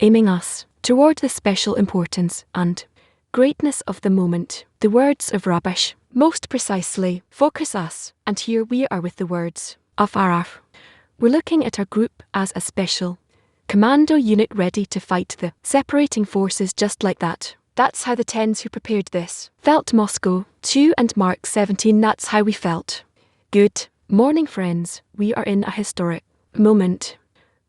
aiming us toward the special importance and greatness of the moment. The words of Rabash most precisely focus us, and here we are with the words of Araf. We're looking at our group as a special commando unit ready to fight the separating forces just like that. That's how the tens who prepared this felt. Moscow 2 and Mark 17. That's how we felt. Good morning, friends. We are in a historic moment.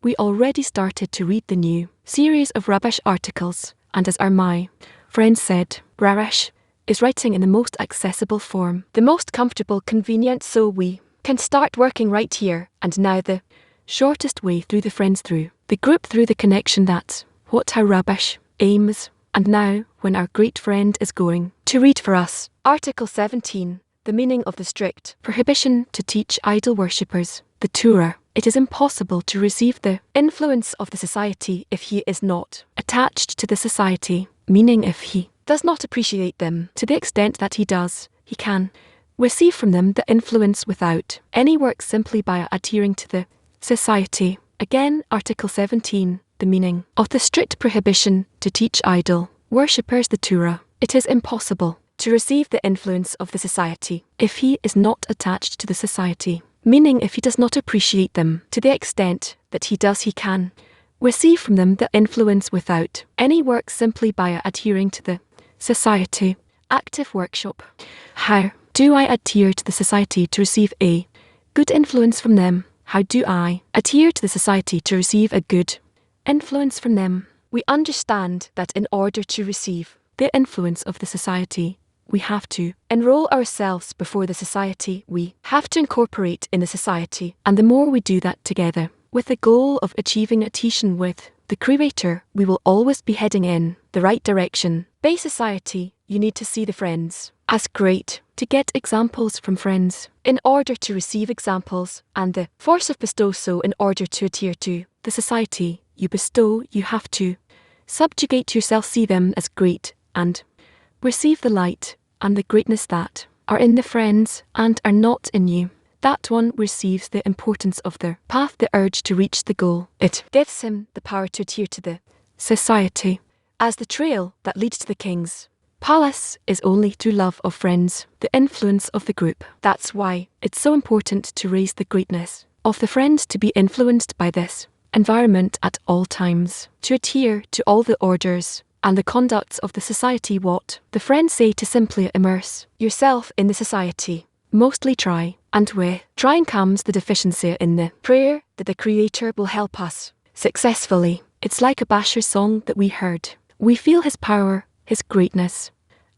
We already started to read the new series of Rabash articles, and as my friend said, Rabash is writing in the most accessible form, the most comfortable, convenient, so we can start working right here and now. The shortest way through the friends, through the group, through the connection. That's what how Rabash aims. And now, when our great friend is going to read for us Article 17, the meaning of the strict prohibition to teach idol worshippers the Torah, it is impossible to receive the influence of the society if he is not attached to the society, meaning if he does not appreciate them to the extent that he does, he can receive from them the influence without any work simply by adhering to the society. Again, Article 17, the meaning of the strict prohibition to teach idol worshippers the Torah. It is impossible to receive the influence of the society if he is not attached to the society, meaning if he does not appreciate them to the extent that he does, he can receive from them the influence without any work simply by adhering to the society. Active workshop. How do I adhere to the society to receive a good influence from them? How do I adhere to the society to receive a good influence from them? We understand that in order to receive the influence of the society, we have to enroll ourselves before the society. We have to incorporate in the society, and the more we do that together, with the goal of achieving adhesion with the Creator, we will always be heading in the right direction. By society, you need to see the friends as great, to get examples from friends, in order to receive examples, and the force of bestow. So in order to adhere to the society you bestow, you have to subjugate yourself, see them as great, and receive the light and the greatness that are in the friends and are not in you. That one receives the importance of their path, the urge to reach the goal. It gives him the power to adhere to the society as the trail that leads to the king's palace is only through love of friends, the influence of the group. That's why it's so important to raise the greatness of the friends, to be influenced by this environment at all times, to adhere to all the orders and the conducts of the society. What the friends say, to simply immerse yourself in the society, mostly try, and with trying comes the deficiency in the prayer that the Creator will help us successfully. It's like a Basher song that we heard. We feel his power, his greatness,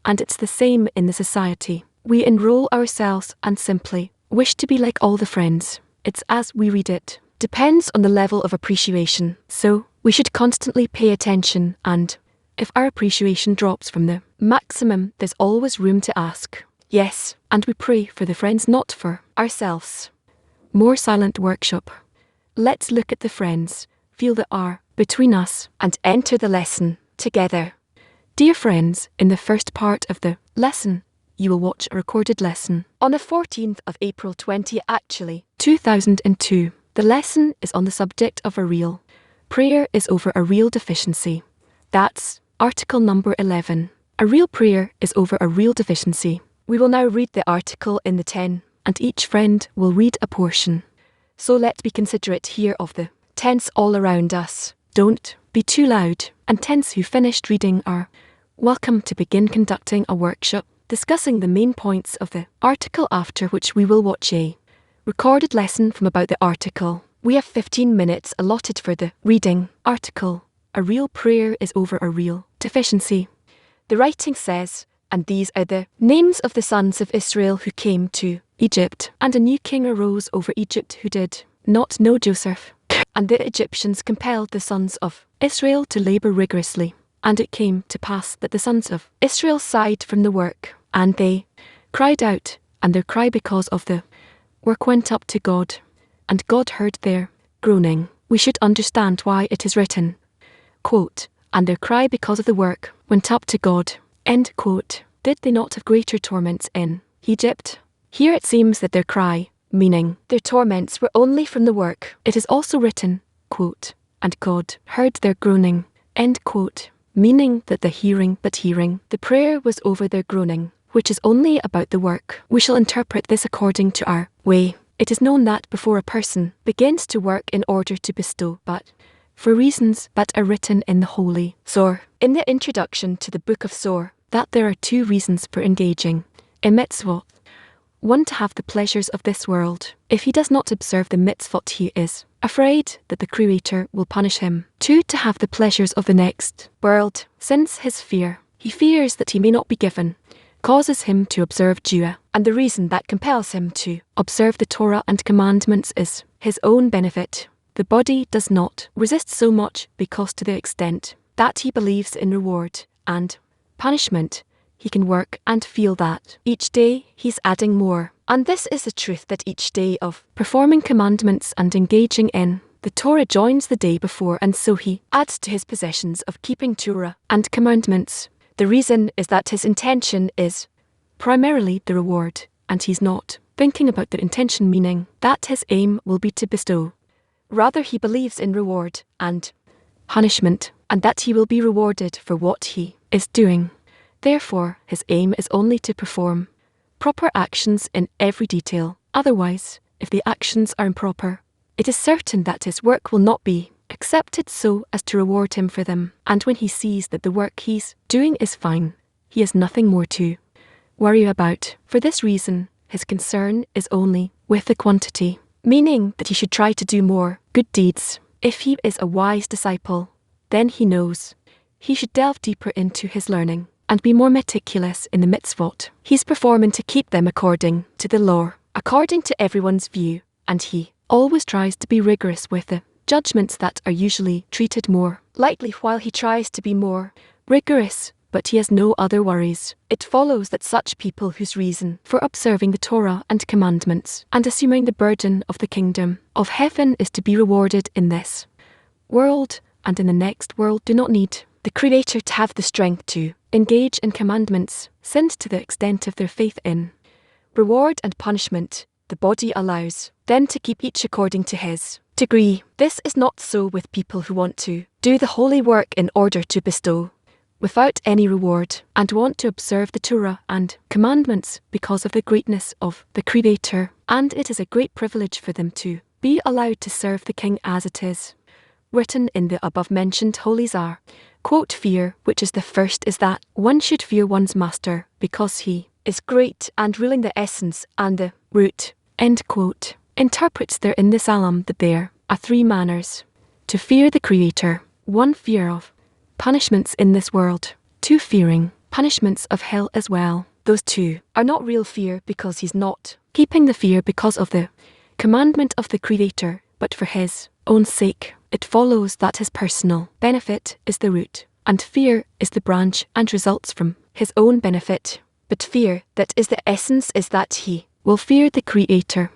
and it's the same in the society. We enroll ourselves and simply wish to be like all the friends. It's as we read it. Depends on the level of appreciation. So, we should constantly pay attention, and if our appreciation drops from the maximum, there's always room to ask. Yes, and we pray for the friends, not for ourselves. More silent workshop. Let's look at the friends, feel the R between us, and enter the lesson together. Dear friends, in the first part of the lesson, you will watch a recorded lesson on the 14th of April 2002. The lesson is on the subject of a real prayer is over a real deficiency. That's article number 11. A real prayer is over a real deficiency. We will now read the article in the 10, and each friend will read a portion. So let's be considerate here of the tents all around us. Don't be too loud, and tents who finished reading are welcome to begin conducting a workshop discussing the main points of the article, after which we will watch a recorded lesson from about the article. We have 15 minutes allotted for the reading. Article: a real prayer is over a real deficiency. The writing says, and these are the names of the sons of Israel who came to Egypt. And a new king arose over Egypt who did not know Joseph. And the Egyptians compelled the sons of Israel to labor rigorously. And it came to pass that the sons of Israel sighed from the work, and they cried out, and their cry because of the work went up to God, and God heard their groaning. We should understand why it is written, quote, and their cry because of the work went up to God, end quote. Did they not have greater torments in Egypt? Here it seems that their cry, meaning their torments, were only from the work. It is also written, quote, and God heard their groaning, End quote. Meaning that the hearing, the prayer was over their groaning, which is only about the work. We shall interpret this according to our way. It is known that before a person begins to work in order to bestow, but for reasons that are written in the Holy Zohar, in the introduction to the Book of Zohar, that there are two reasons for engaging in mitzvot. One, to have the pleasures of this world. If he does not observe the mitzvot, he is afraid that the Creator will punish him. Two, to have the pleasures of the next world. Since his fear, he fears that he may not be given, causes him to observe Jua, and the reason that compels him to observe the Torah and commandments is his own benefit. The body does not resist so much because to the extent that he believes in reward and punishment, he can work and feel that each day he's adding more. And this is the truth that each day of performing commandments and engaging in the Torah joins the day before, and so he adds to his possessions of keeping Torah and commandments. The reason is that his intention is primarily the reward, and he's not thinking about the intention, meaning that his aim will be to bestow. Rather, he believes in reward and punishment, and that he will be rewarded for what he is doing. Therefore, his aim is only to perform proper actions in every detail. Otherwise, if the actions are improper, it is certain that his work will not be accepted so as to reward him for them. And when he sees that the work he's doing is fine, he has nothing more to worry about. For this reason, his concern is only with the quantity, meaning that he should try to do more good deeds. If he is a wise disciple, then he knows he should delve deeper into his learning and be more meticulous in the mitzvot he's performing to keep them according to the law, according to everyone's view, and he always tries to be rigorous with the judgments that are usually treated more lightly while he tries to be more rigorous, but he has no other worries. It follows that such people whose reason for observing the Torah and commandments and assuming the burden of the kingdom of heaven is to be rewarded in this world and in the next world do not need the Creator to have the strength to engage in commandments, since to the extent of their faith in reward and punishment, the body allows them to keep each according to his degree. This is not so with people who want to do the holy work in order to bestow without any reward, and want to observe the Torah and commandments because of the greatness of the Creator, and it is a great privilege for them to be allowed to serve the King as it is written in the above-mentioned Holy Zohar. Quote, fear, which is the first, is that one should fear one's master, because he is great and ruling the essence and the root. End quote. Interprets there in the Psalm that there are three manners to fear the Creator. One, fear of punishments in this world. Two, fearing punishments of hell as well. Those two are not real fear, because he's not keeping the fear because of the commandment of the Creator, but for his own sake. It follows that his personal benefit is the root, and fear is the branch and results from his own benefit. But fear that is the essence is that he will fear the Creator,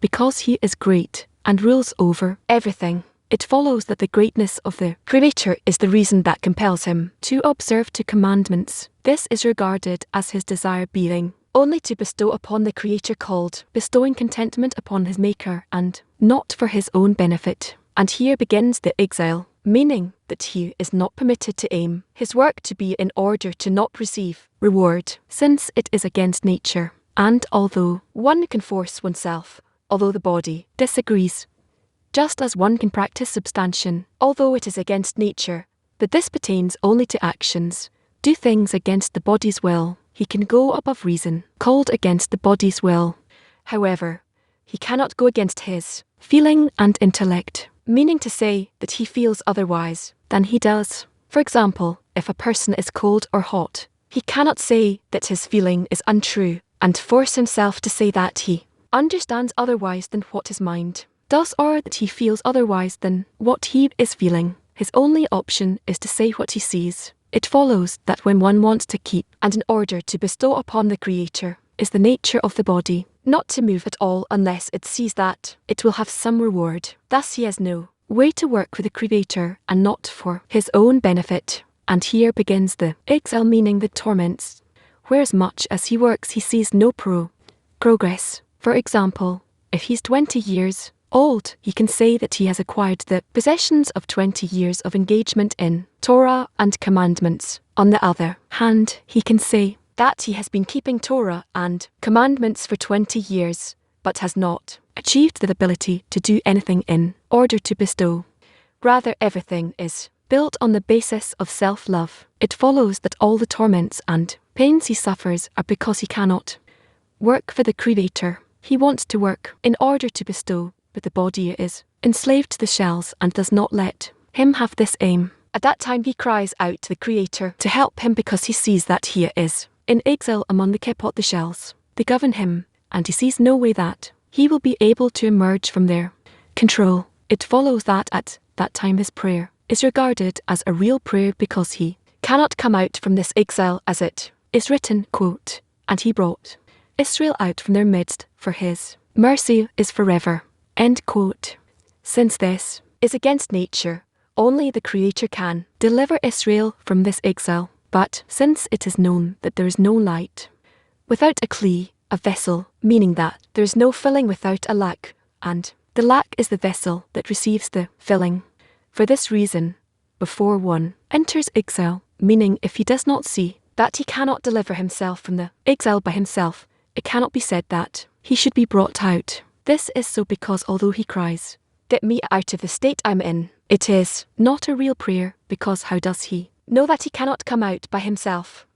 because he is great and rules over everything. It follows that the greatness of the Creator is the reason that compels him to observe two commandments. This is regarded as his desire being only to bestow upon the Creator, called bestowing contentment upon his Maker, and not for his own benefit. And here begins the exile, meaning that he is not permitted to aim his work to be in order to not receive reward, since it is against nature. And although one can force oneself, although the body disagrees, just as one can practice substantion, although it is against nature, but this pertains only to actions, do things against the body's will, he can go above reason, called against the body's will. However, he cannot go against his feeling and intellect, meaning to say that he feels otherwise than he does. For example, if a person is cold or hot, he cannot say that his feeling is untrue and force himself to say that he understands otherwise than what his mind does, or that he feels otherwise than what he is feeling. His only option is to say what he sees. It follows that when one wants to keep and in order to bestow upon the Creator, is the nature of the body not to move at all unless it sees that it will have some reward. Thus he has no way to work for the Creator and not for his own benefit. And here begins the exile, meaning the torments, whereas much as he works he sees no progress. For example, if he's 20 years old, he can say that he has acquired the possessions of 20 years of engagement in Torah and commandments. On the other hand, he can say that he has been keeping Torah and commandments for 20 years, but has not achieved the ability to do anything in order to bestow. Rather, everything is built on the basis of self-love. It follows that all the torments and pains he suffers are because he cannot work for the Creator. He wants to work in order to bestow, but the body is enslaved to the shells and does not let him have this aim. At that time he cries out to the Creator to help him because he sees that he is in exile among the Kepot, the shells. They govern him, and he sees no way that he will be able to emerge from their control. It follows that at that time his prayer is regarded as a real prayer because he cannot come out from this exile, as it is written, quote, "And he brought Israel out from their midst, for his mercy is forever," end quote. Since this is against nature, only the Creator can deliver Israel from this exile. But since it is known that there is no light without a kli, a vessel, meaning that there is no filling without a lack, and the lack is the vessel that receives the filling. For this reason, before one enters exile, meaning if he does not see that he cannot deliver himself from the exile by himself, it cannot be said that he should be brought out. This is so because although he cries, "Get me out of the state I'm in," it is not a real prayer, because how does he know that he cannot come out by himself?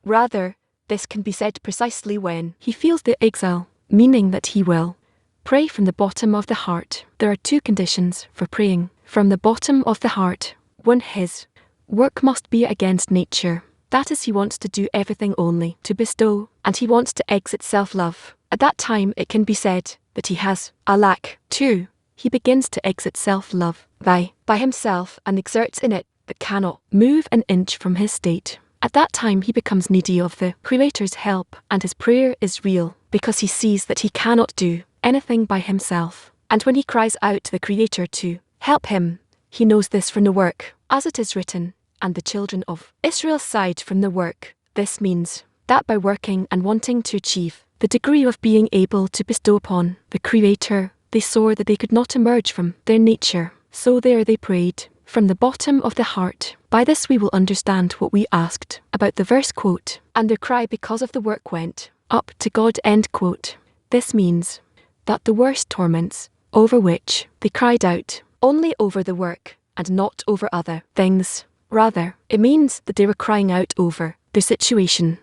Rather, this can be said precisely when he feels the exile, meaning that he will pray from the bottom of the heart. There are two conditions for praying from the bottom of the heart. One, his work must be against nature. That is, he wants to do everything only to bestow, and he wants to exit self-love. At that time it can be said that he has a lack. 2. He begins to exit self-love by himself and exerts in it, but cannot move an inch from his state. At that time he becomes needy of the Creator's help, and his prayer is real because he sees that he cannot do anything by himself. And when he cries out to the Creator to help him, he knows this from the work, as it is written, "And the children of Israel sighed from the work." This means that by working and wanting to achieve the degree of being able to bestow upon the Creator, they saw that they could not emerge from their nature. So there they prayed from the bottom of the heart. By this we will understand what we asked about the verse, quote, "And their cry because of the work went up to God," end quote. This means that the worst torments over which they cried out only over the work and not over other things. Rather, it means that they were crying out over their situation,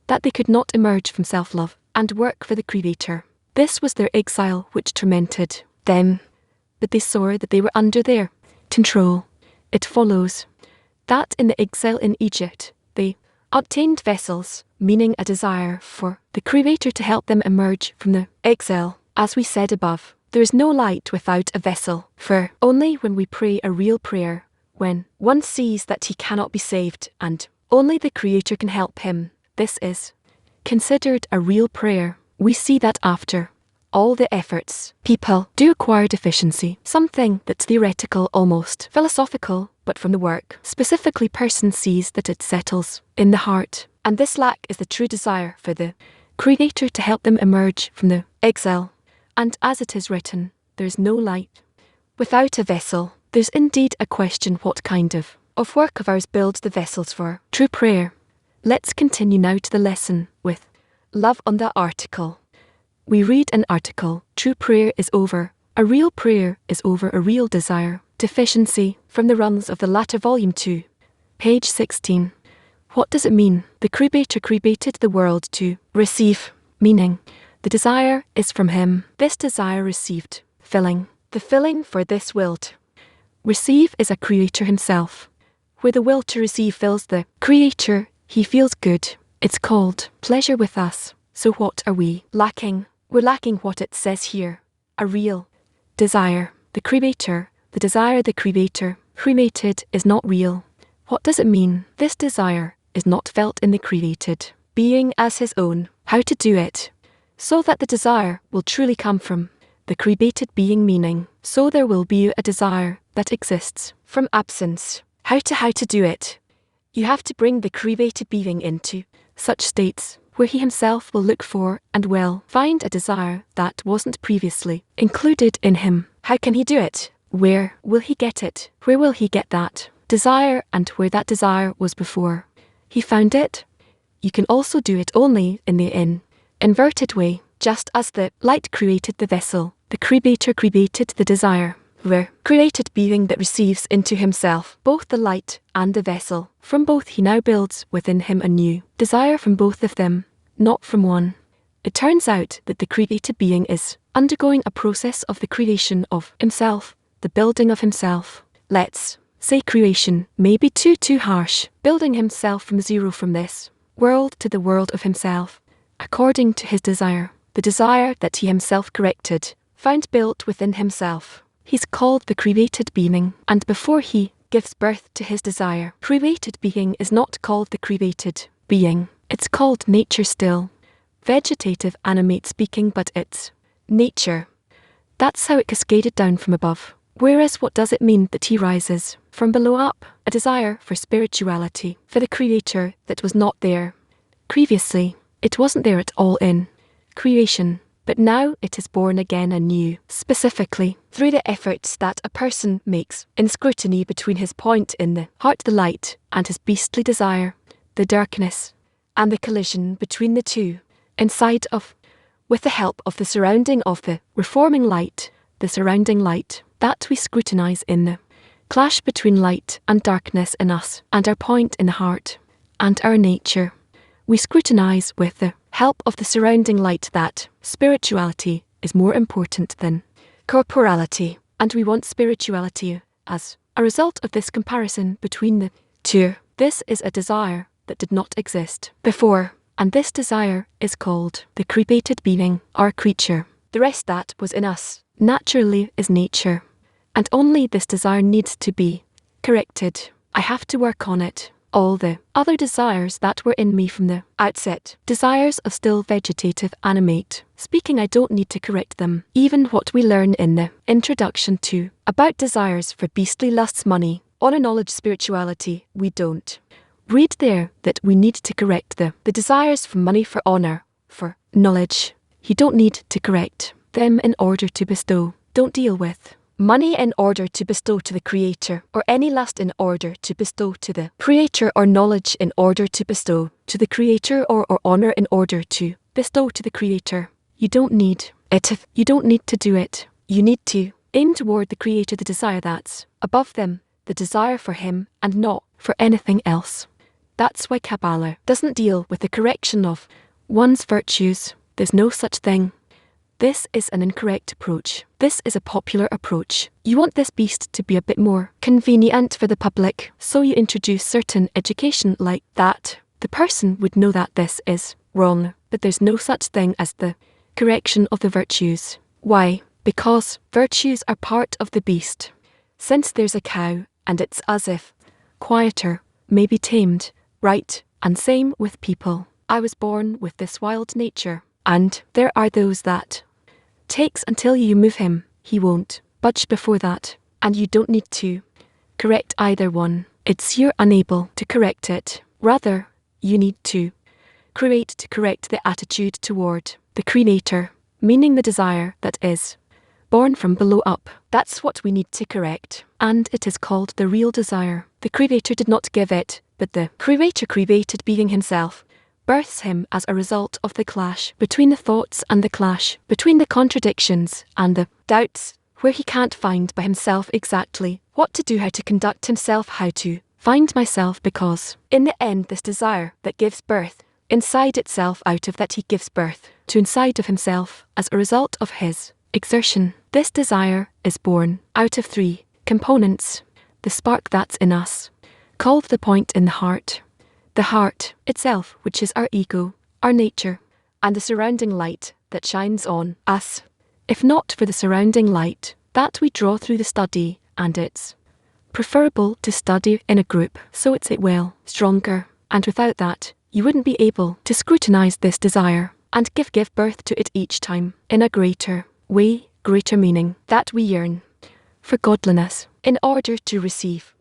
that they could not emerge from self-love and work for the Creator. This was their exile which tormented them, but they saw that they were under their control. It follows that in the exile in Egypt, they obtained vessels, meaning a desire for the Creator to help them emerge from the exile. As we said above, there is no light without a vessel, for only when we pray a real prayer, when one sees that he cannot be saved and only the Creator can help him, this is considered a real prayer. We see that after all the efforts, people do acquire deficiency, something that's theoretical, almost philosophical, but from the work, specifically person sees that it settles in the heart, and this lack is the true desire for the Creator to help them emerge from the exile. And as it is written, there is no light without a vessel. There's indeed a question what kind of work of ours builds the vessels for true prayer. Let's continue now to the lesson with love on the article. We read an article, true prayer is over, a real prayer is over a real desire, deficiency, from the runs of the latter volume 2, page 16. What does it mean? The Creator created the world to receive, meaning the desire is from Him. This desire received filling. The filling for this will to receive is a Creator Himself. Where the will to receive fills the Creator, He feels good. It's called pleasure with us. So what are we lacking? We're lacking what it says here, a real desire. The Creator, the desire the Creator created is not real. What does it mean? This desire is not felt in the created being as his own. How to do it? So that the desire will truly come from the created being, meaning, so there will be a desire that exists from absence. How to do it? You have to bring the created being into such states where he himself will look for and will find a desire that wasn't previously included in him. How can he do it? Where will he get it? Where will he get that desire and where that desire was before he found it? You can also do it only in the inverted way. Just as the light created the vessel, the Creator created the desire. The created being that receives into himself both the light and the vessel. From both he now builds within him a new desire from both of them, not from one. It turns out that the created being is undergoing a process of the creation of himself, the building of himself. Let's say creation may be too harsh, building himself from zero from this world to the world of himself, according to his desire, the desire that he himself corrected, found built within himself. He's called the created being, and before he gives birth to his desire, created being is not called the created being. It's called nature still. Vegetative animate speaking, but it's nature. That's how it cascaded down from above. Whereas what does it mean that he rises from below up? A desire for spirituality, for the Creator that was not there previously. It wasn't there at all in creation, but now it is born again anew, specifically through the efforts that a person makes in scrutiny between his point in the heart, the light, and his beastly desire, the darkness, and the collision between the two, inside of, with the help of the surrounding of the reforming light, the surrounding light, that we scrutinize in the clash between light and darkness in us, and our point in the heart, and our nature. We scrutinize with the help of the surrounding light that spirituality is more important than corporality, and we want spirituality as a result of this comparison between the two. This is a desire that did not exist before, and this desire is called the created being, our creature. The rest that was in us naturally is nature, and only this desire needs to be corrected. I have to work on it. All the other desires that were in me from the outset, desires of still vegetative animate speaking, I don't need to correct them. Even what we learn in the introduction to about desires for beastly lusts, money, honor, knowledge, spirituality, we don't read there that we need to correct the desires for money, for honor, for knowledge. You don't need to correct them in order to bestow. Don't deal with money in order to bestow to the Creator, or any lust in order to bestow to the Creator, or knowledge in order to bestow to the Creator, or honor in order to bestow to the Creator. You don't need it. You don't need to do it. You need to aim toward the Creator, the desire that's above them, the desire for Him and not for anything else. That's why Kabbalah doesn't deal with the correction of one's virtues. There's no such thing. This is an incorrect approach. This is a popular approach. You want this beast to be a bit more convenient for the public, so you introduce certain education like that. The person would know that this is wrong, but there's no such thing as the correction of the virtues. Why? Because virtues are part of the beast. Since there's a cow, and it's as if quieter, may be tamed, right? And same with people. I was born with this wild nature, and there are those that takes until you move him, he won't budge before that, and you don't need to correct either one. It's you're unable to correct it. Rather, you need to create to correct the attitude toward the Creator, meaning the desire that is born from below up. That's what we need to correct, and it is called the real desire. The Creator did not give it, but the Creator created being himself births him as a result of the clash between the thoughts and the clash between the contradictions and the doubts, where he can't find by himself exactly what to do, how to conduct himself, how to find myself, because in the end this desire that gives birth inside itself, out of that he gives birth to inside of himself as a result of his exertion. This desire is born out of three components: the spark that's in us, called the point in the heart itself, which is our ego, our nature, and the surrounding light that shines on us. If not for the surrounding light that we draw through the study, and it's preferable to study in a group, so it's stronger, and without that, you wouldn't be able to scrutinize this desire and give birth to it each time in a greater way, greater meaning, that we yearn for godliness in order to receive,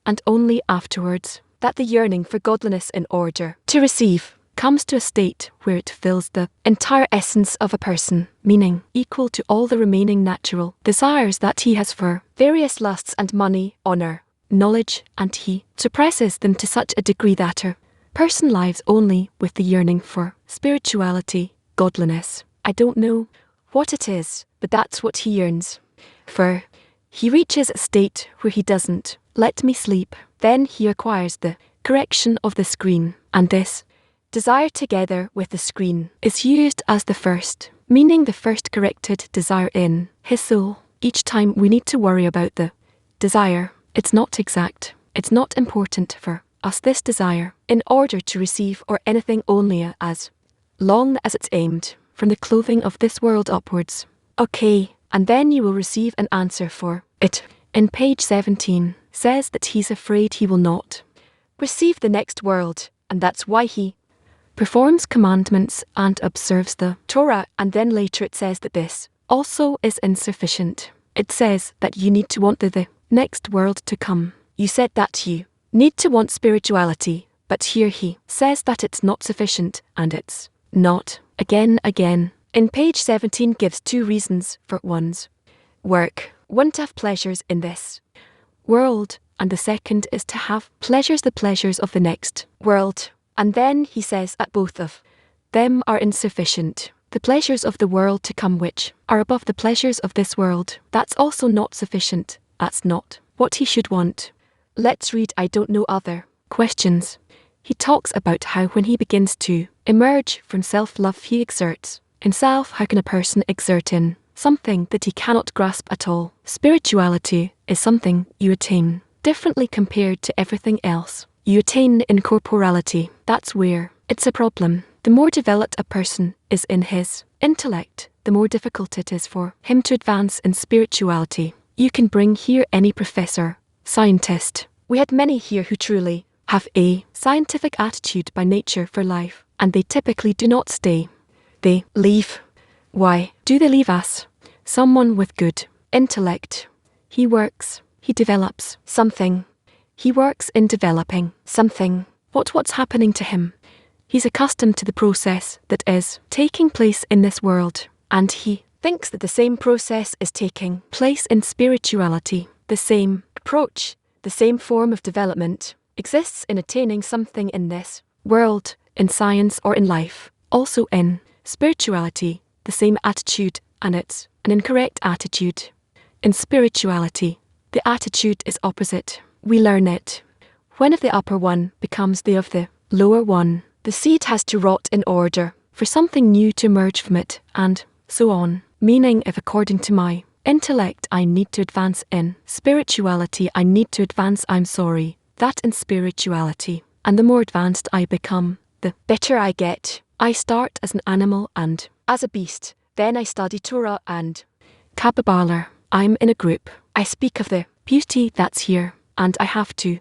and only afterwards that the yearning for godliness in order to receive comes to a state where it fills the entire essence of a person, meaning equal to all the remaining natural desires that he has for various lusts and money, honor, knowledge, and he suppresses them to such a degree that a person lives only with the yearning for spirituality, godliness. I don't know what it is, but that's what he yearns for. He reaches a state where he doesn't let me sleep. Then he acquires the correction of the screen, and this desire together with the screen is used as the first, meaning the first corrected desire in his soul. Each time we need to worry about the desire, it's not exact, it's not important for us, this desire, in order to receive or anything only as long as it's aimed from the clothing of this world upwards. Okay, and then you will receive an answer for it. In page 17, says that he's afraid he will not receive the next world, and that's why he performs commandments and observes the Torah, and then later it says that this also is insufficient. It says that you need to want the next world to come. You said that you need to want spirituality, but here he says that it's not sufficient, and it's not. Again. In page 17 gives two reasons for one's work. One, to have pleasures in this world, and the second is to have pleasures, the pleasures of the next world. And then he says that both of them are insufficient. The pleasures of the world to come, which are above the pleasures of this world, that's also not sufficient. That's not what he should want. Let's read I don't know other questions. He talks about how when he begins to emerge from self-love he exerts himself. How can a person exert in something that he cannot grasp at all? Spirituality is something you attain differently compared to everything else. You attain in corporality. That's where it's a problem. The more developed a person is in his intellect, the more difficult it is for him to advance in spirituality. You can bring here any professor, scientist. We had many here who truly have a scientific attitude by nature for life, and they typically do not stay. They leave. Why do they leave us? Someone with good intellect. He works, he develops something. He works in developing something. What's happening to him? He's accustomed to the process that is taking place in this world, and he thinks that the same process is taking place in spirituality. The same approach, the same form of development exists in attaining something in this world, in science or in life. Also in spirituality, the same attitude, and it's an incorrect attitude. In spirituality, the attitude is opposite. We learn it. When of the upper one becomes the of the lower one, the seed has to rot in order for something new to emerge from it, and so on. Meaning, if according to my intellect I need to advance in spirituality, I need to advance, I'm sorry, that in spirituality. And the more advanced I become, the better I get. I start as an animal and as a beast. Then I study Torah and Kabbalah. I'm in a group. I speak of the beauty that's here, and I have to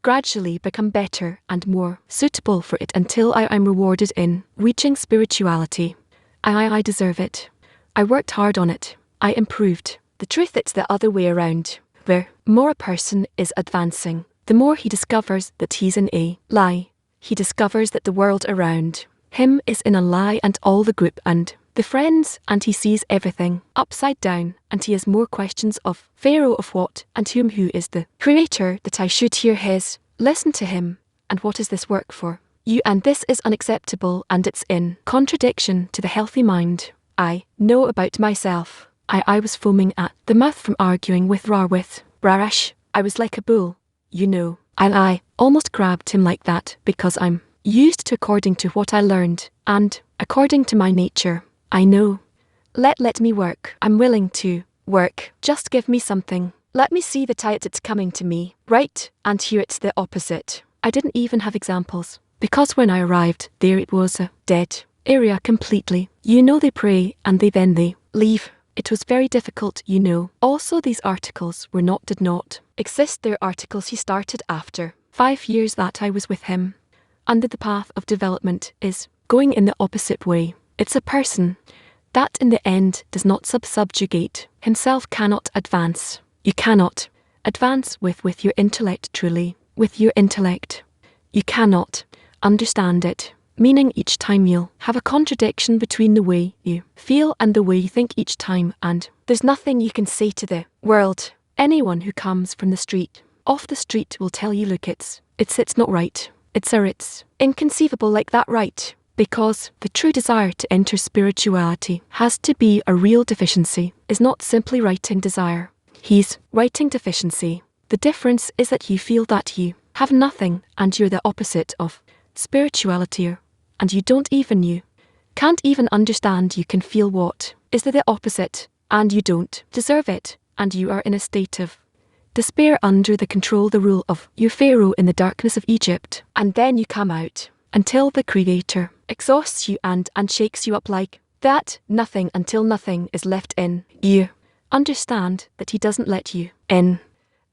gradually become better and more suitable for it until I'm rewarded in reaching spirituality. I deserve it. I worked hard on it. I improved. The truth, it's the other way around. Where more a person is advancing, the more he discovers that he's in a lie. He discovers that the world around him is in a lie, and all the group and the friends, and he sees everything upside down, and he has more questions of Pharaoh, of what and who is the creator, that I should hear his, listen to him, and what is this work for you, and this is unacceptable, and it's in contradiction to the healthy mind. I know about myself. I was foaming at the mouth from arguing with Rarash. I was like a bull, you know. I almost grabbed him like that because I'm used to according to what I learned, and according to my nature. I know. Let me work. I'm willing to work. Just give me something. Let me see the tide, it's coming to me. Right, and here it's the opposite. I didn't even have examples, because when I arrived there it was a dead area completely. You know, they pray and then they leave. It was very difficult, you know. Also, these articles did not exist. They're articles he started after 5 years that I was with him. And the path of development is going in the opposite way. It's a person that in the end does not subjugate himself, cannot advance. You cannot advance with your intellect, truly. With your intellect. You cannot understand it. meaning each time you'll have a contradiction between the way you feel and the way you think each time, and there's nothing you can say to the world. Anyone who comes from the street, off the street, will tell you, look, it's not right. It's inconceivable like that, right? Because the true desire to enter spirituality has to be a real deficiency, is not simply writing desire. He's writing deficiency. The difference is that you feel that you have nothing and you're the opposite of spirituality, and you can't even understand you can feel what is the opposite, and you don't deserve it, and you are in a state of despair under the rule of your Pharaoh in the darkness of Egypt, and then you come out until the Creator exhausts you and shakes you up like that, nothing until nothing is left in you. Understand that he doesn't let you in.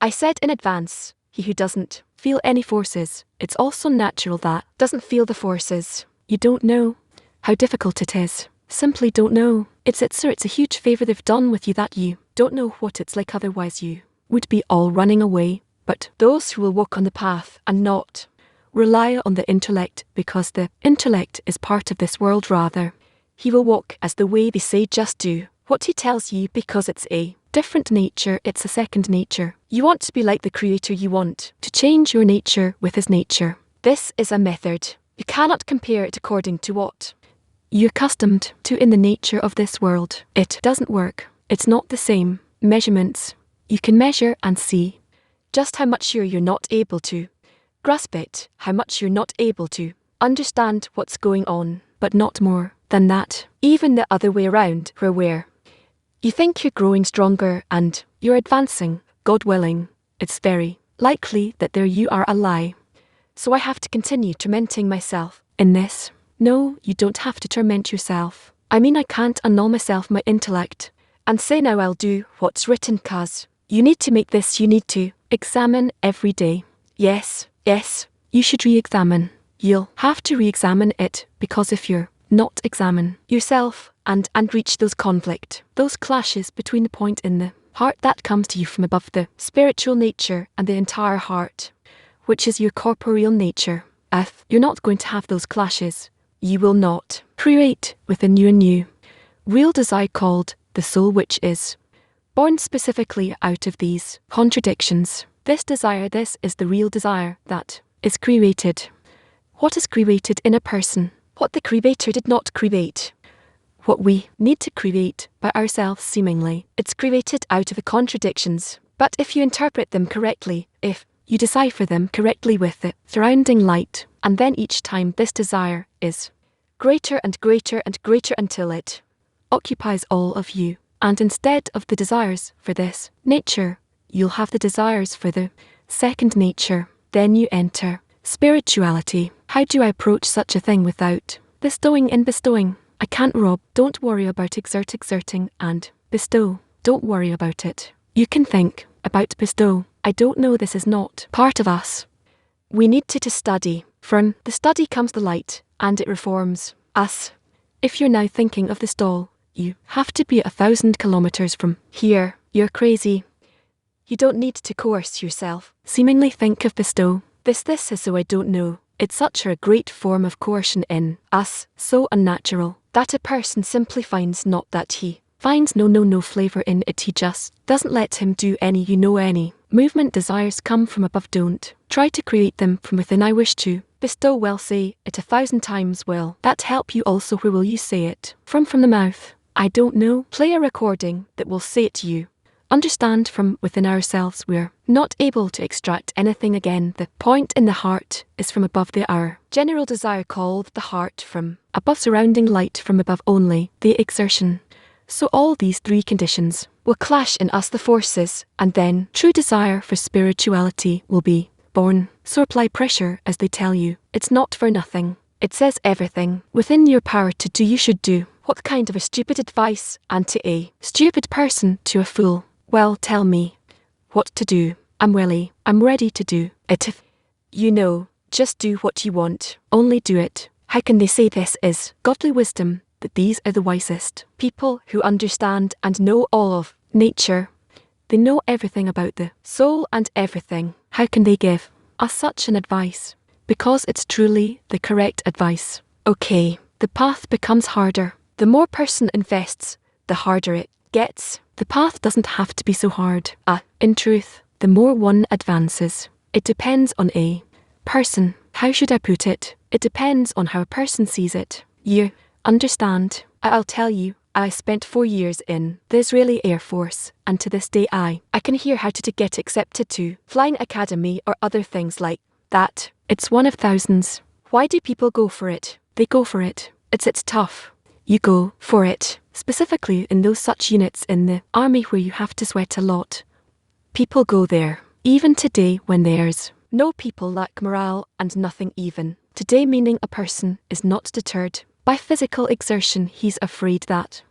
I said in advance, he who doesn't feel any forces, it's also natural that doesn't feel the forces. You don't know how difficult it is. Simply don't know. It's a huge favour they've done with you that you don't know what it's like, otherwise you would be all running away. But those who will walk on the path and not rely on the intellect, because the intellect is part of this world, rather, he will walk as the way they say, just do what he tells you, because it's a different nature, it's a second nature. You want to be like the Creator, you want to change your nature with his nature. This is a method. You cannot compare it according to what you're accustomed to in the nature of this world. It doesn't work. It's not the same. Measurements. You can measure and see just how much you're not able to grasp it, how much you're not able to understand what's going on, but not more than that. Even the other way around, where you think you're growing stronger and you're advancing, God willing, it's very likely that there you are a lie. So I have to continue tormenting myself in this. No, you don't have to torment yourself. I mean, I can't annul myself, my intellect, and say now I'll do what's written, cause you need to make this, you need to examine every day. Yes, you should re-examine. You'll have to re-examine it, because if you're not examine yourself and reach those conflict, those clashes between the point in the heart that comes to you from above, the spiritual nature and the entire heart, which is your corporeal nature. If you're not going to have those clashes, you will not create within you a new real desire called the soul, which is born specifically out of these contradictions. This desire, this is the real desire that is created. What is created in a person? What the Creator did not create. What we need to create by ourselves, seemingly. It's created out of the contradictions. But if you interpret them correctly, if you decipher them correctly with the surrounding light, and then each time this desire is greater and greater and greater until it occupies all of you. And instead of the desires for this nature, you'll have the desires for the second nature. Then you enter spirituality. How do I approach such a thing without bestowing in bestowing? I can't rob. Don't worry about exerting and bestow. Don't worry about it. You can think about bestow. I don't know, this is not part of us. We need to study. From the study comes the light, and it reforms us. If you're now thinking of the stall, you have to be 1,000 kilometers from here. You're crazy. You don't need to coerce yourself. Seemingly think of bestow. This is so I don't know. It's such a great form of coercion in us, so unnatural, that a person simply finds not that he finds no flavor in it, he just doesn't let him do any movement. Desires come from above, don't try to create them from within. I wish to bestow, well, say it 1,000 times. Will that help you also? Where will you say it? From the mouth? I don't know. Play a recording that will say it to you. Understand, from within ourselves we're not able to extract anything. Again, the point in the heart is from above, our general desire called the heart, from above, surrounding light from above only, the exertion. So all these three conditions will clash in us, the forces, and then true desire for spirituality will be born. So apply pressure, as they tell you. It's not for nothing. It says everything within your power to do you should do. What kind of a stupid advice, and to a stupid person, to a fool. Well, tell me what to do. I'm ready to do it. If you know, just do what you want. Only do it. How can they say this is godly wisdom, that these are the wisest people who understand and know all of nature? They know everything about the soul and everything. How can they give us such an advice? Because it's truly the correct advice. Okay, the path becomes harder. The more person invests, the harder it gets. The path doesn't have to be so hard. In truth, the more one advances, it depends on a person. How should I put it? It depends on how a person sees it. You understand? I'll tell you. I spent 4 years in the Israeli Air Force, and to this day I can hear how to get accepted to flying academy or other things like that. It's one of thousands. Why do people go for it? They go for it. It's tough. You go for it, specifically in those such units in the army where you have to sweat a lot. People go there, even today when there's no people lack morale and nothing even. Today meaning a person is not deterred by physical exertion. He's afraid that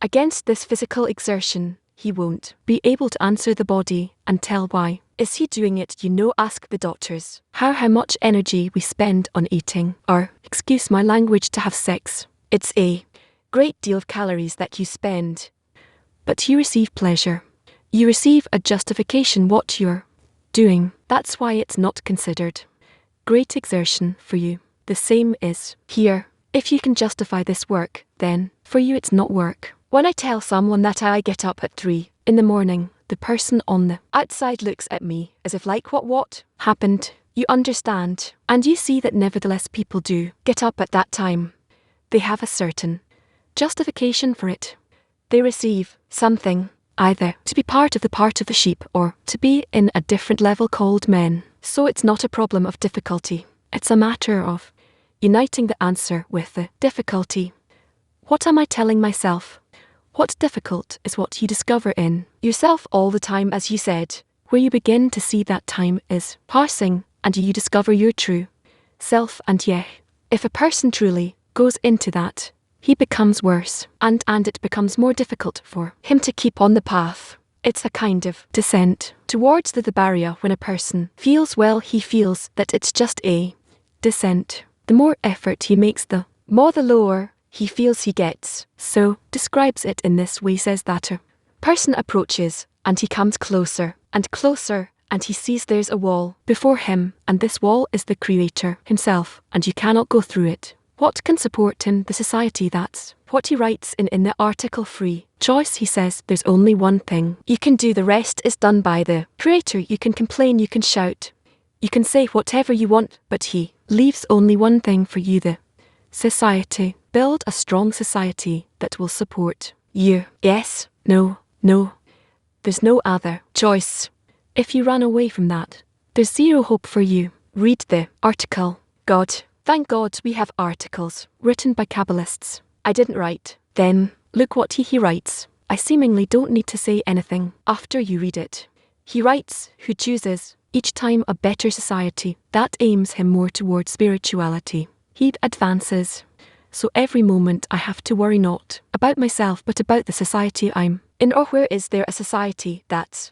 against this physical exertion, he won't be able to answer the body and tell why. Is he doing it? Ask the doctors. How much energy we spend on eating, or, excuse my language, to have sex. It's a great deal of calories that you spend. But you receive pleasure. You receive a justification what you're doing. That's why it's not considered great exertion for you. The same is here. If you can justify this work, then for you it's not work. When I tell someone that I get up at 3 in the morning, the person on the outside looks at me as if like what happened? You understand, and you see that nevertheless people do get up at that time. They have a certain justification for it. They receive something, either to be part of the sheep or to be in a different level called men. So it's not a problem of difficulty. It's a matter of uniting the answer with the difficulty. What am I telling myself? What's difficult is what you discover in yourself all the time, as you said, where you begin to see that time is passing and you discover your true self. And if a person truly goes into that, he becomes worse and it becomes more difficult for him to keep on the path. It's a kind of descent towards the barrier. When a person feels well, he feels that it's just a descent. The more effort he makes, the more the lower he feels he gets. So describes it in this way, says that a person approaches and he comes closer and closer and he sees there's a wall before him, and this wall is the Creator himself, and you cannot go through it. What can support him? The society. That's what he writes in the article Free Choice. He says there's only one thing you can do, the rest is done by the Creator. You can complain, you can shout, you can say whatever you want, but he leaves only one thing for you, the society. Build a strong society that will support you. Yes, no. There's no other choice. If you run away from that, there's zero hope for you. Read the article. God. Thank God we have articles written by Kabbalists. I didn't write. Then, look what he writes. I seemingly don't need to say anything after you read it. He writes, who chooses each time a better society that aims him more towards spirituality. He advances. So every moment I have to worry not about myself but about the society I'm in, or where is there a society that's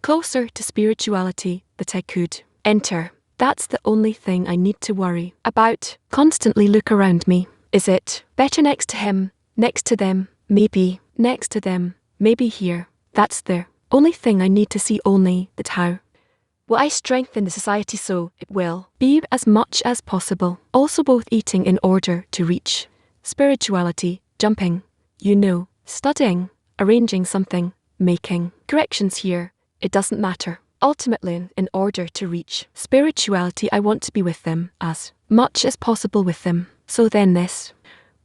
closer to spirituality that I could enter. That's the only thing I need to worry about. Constantly look around me. Is it better next to him, next to them, maybe next to them, maybe here? That's the only thing I need to see. Only that how will I strengthen the society so it will be as much as possible. Also both eating in order to reach spirituality, jumping, studying, arranging something, making corrections here. It doesn't matter. Ultimately, in order to reach spirituality, I want to be with them as much as possible with them. So then this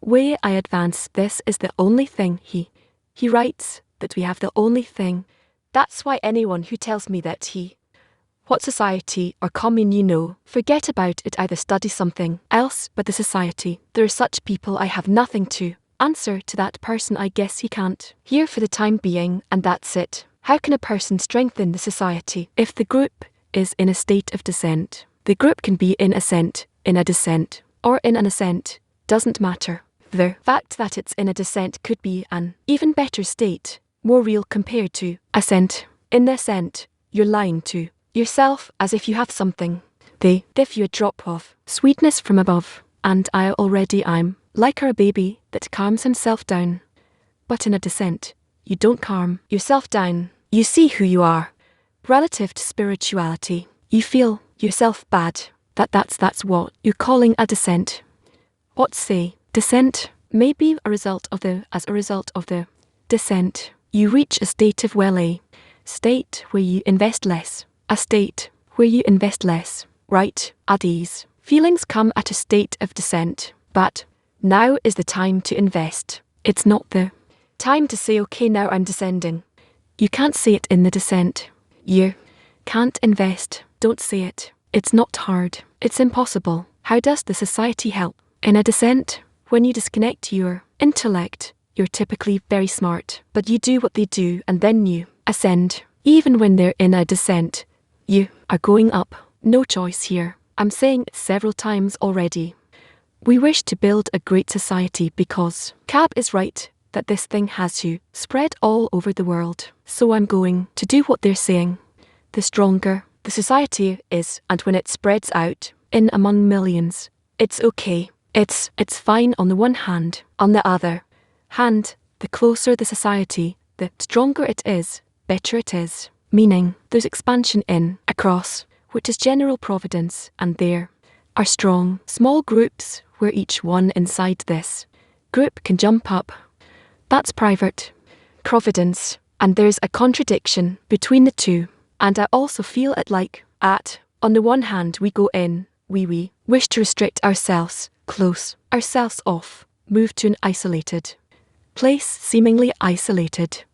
way I advance. This is the only thing he writes, that we have the only thing. That's why anyone who tells me that what society or commune forget about it, either study something else but the society. There are such people. I have nothing to answer to that person. I guess he can't hear for the time being, and that's it. How can a person strengthen the society if the group is in a state of descent? The group can be in ascent, in a descent, or in an ascent. Doesn't matter. The fact that it's in a descent could be an even better state, more real compared to ascent. In the ascent, you're lying to yourself as if you have something. They give you a drop of sweetness from above, and I'm like a baby that calms himself down. But in a descent, you don't calm yourself down. You see who you are. Relative to spirituality, you feel yourself bad. That's what you're calling a descent. What say? Descent may be as a result of the descent. You reach a state of state where you invest less, a state where you invest less, right, at ease. Feelings come at a state of descent, but now is the time to invest. It's not the time to say, okay, now I'm descending. You can't say it in the descent. You can't invest. Don't say it. It's not hard. It's impossible. How does the society help? In a descent, when you disconnect your intellect, you're typically very smart, but you do what they do and then you ascend. Even when they're in a descent, you are going up. No choice here. I'm saying it several times already. We wish to build a great society because Cab is right that this thing has to spread all over the world. So I'm going to do what they're saying. The stronger the society is, and when it spreads out in among millions, it's okay. It's fine on the one hand. On the other hand, the closer the society, the stronger it is, better it is. Meaning, there's expansion in, across, which is general providence, and there are strong, small groups where each one inside this group can jump up. That's private providence, and there's a contradiction between the two. And I also feel it like, on the one hand we go in, we wish to restrict ourselves, close ourselves off, move to an isolated place, seemingly isolated.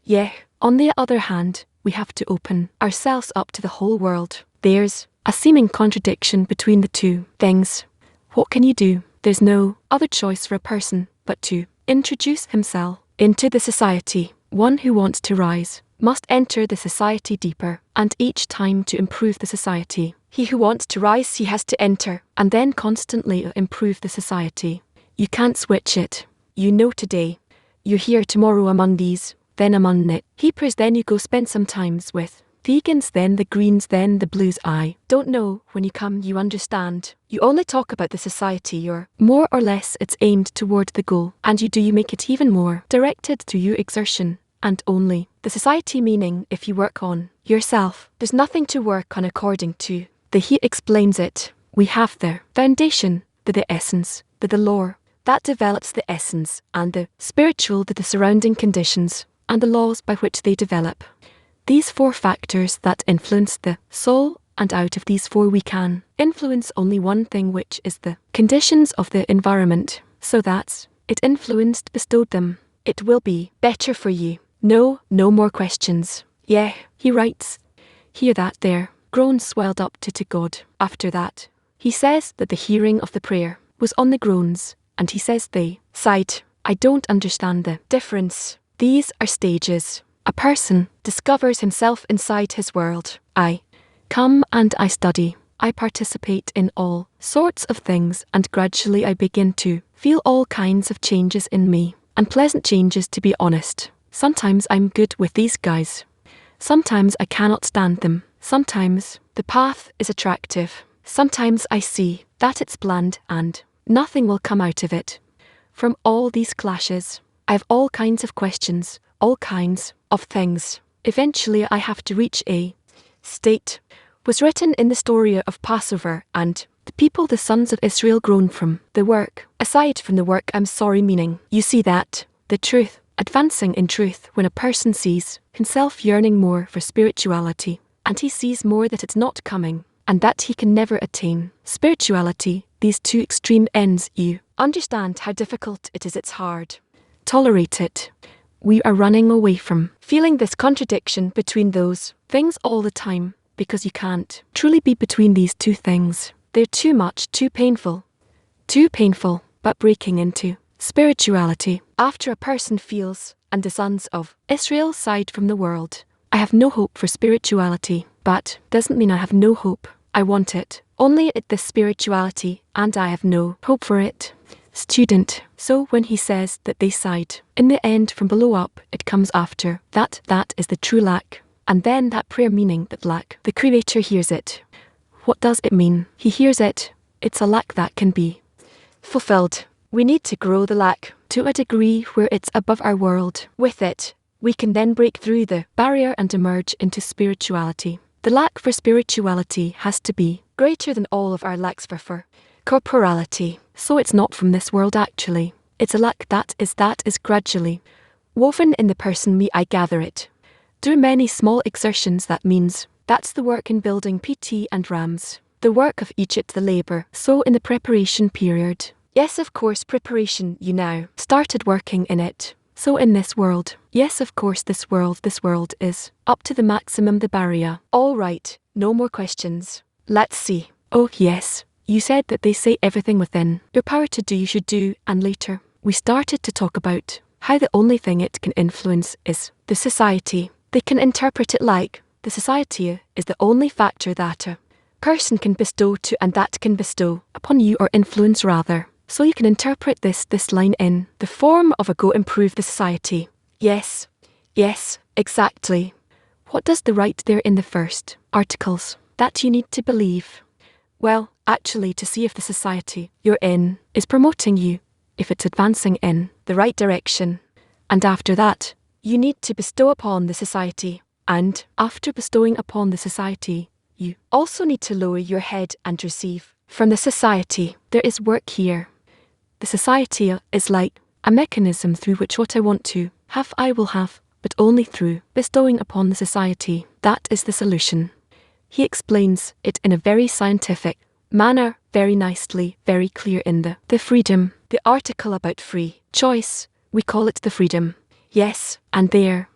Yeah. On the other hand, we have to open ourselves up to the whole world. There's a seeming contradiction between the two things. What can you do? There's no other choice for a person but to introduce himself into the society. One who wants to rise must enter the society deeper, and each time to improve the society. He who wants to rise, he has to enter, and then constantly improve the society. You can't switch it. You know today. You're here tomorrow among these, then among it. Heapers, then you go spend some times with vegans, then the greens, then the blues. I don't know, when you come you understand. You only talk about the society you're more or less it's aimed toward the goal, and you make it even more directed to your exertion, and only the society, meaning if you work on yourself, there's nothing to work on according to he explains it. We have the foundation, the essence, the lore, that develops the essence, and the spiritual, the surrounding conditions, and the laws by which they develop. These four factors that influence the soul, and out of these four we can influence only one thing, which is the conditions of the environment, so that it influenced, bestowed them. It will be better for you. No more questions. Yeah, he writes. Hear that there. Groans swelled up to God. After that, he says that the hearing of the prayer was on the groans, and he says they sighed. I don't understand the difference. These are stages. A person discovers himself inside his world. I come and I study. I participate in all sorts of things, and gradually I begin to feel all kinds of changes in me, and pleasant changes, to be honest. Sometimes I'm good with these guys. Sometimes I cannot stand them. Sometimes the path is attractive. Sometimes I see that it's bland and nothing will come out of it. From all these clashes, I have all kinds of questions, all kinds of things. Eventually I have to reach a state. Was written in the story of Passover, and the people, the sons of Israel, grown from the work. Aside from the work, meaning, you see that the truth, advancing in truth, when a person sees himself yearning more for spirituality, and he sees more that it's not coming, and that he can never attain spirituality, these two extreme ends, you understand how difficult it is. It's hard. Tolerate it. We are running away from feeling this contradiction between those things all the time, because you can't truly be between these two things. They're too much, too painful, but breaking into spirituality. After a person feels, and the sons of Israel sighed from the world, I have no hope for spirituality, but doesn't mean I have no hope. I want it, only this spirituality, and I have no hope for it. Student. So when he says that they sighed, in the end from below up, it comes after that is the true lack. And then that prayer, meaning that lack, the Creator hears it. What does it mean? He hears it. It's a lack that can be fulfilled. We need to grow the lack to a degree where it's above our world. With it, we can then break through the barrier and emerge into spirituality. The lack for spirituality has to be greater than all of our lacks for corporality. So it's not from this world actually. It's a lack that is gradually woven in the person me I gather it. Through many small exertions that means, that's the work in building PT and RAMs. The work of each at the labour. So in the preparation period. Yes, of course, preparation, you now started working in it. So in this world, yes, of course, this world is up to the maximum the barrier. All right, no more questions. Let's see. Oh, yes, you said that they say everything within your power to do you should do, and later, we started to talk about how the only thing it can influence is the society. They can interpret it like the society is the only factor that a person can bestow to and that can bestow upon you or influence rather. So you can interpret this line in the form of a go improve the society. Yes, exactly. What does the write there in the first articles? That you need to believe. Well, actually to see if the society you're in is promoting you, if it's advancing in the right direction. And after that, you need to bestow upon the society. And after bestowing upon the society, you also need to lower your head and receive from the society. There is work here. The society is like a mechanism through which what I want to have I will have, but only through bestowing upon the society. That is the solution. He explains it in a very scientific manner, very nicely, very clear in the freedom. The article about free choice, we call it the freedom. Yes, and there,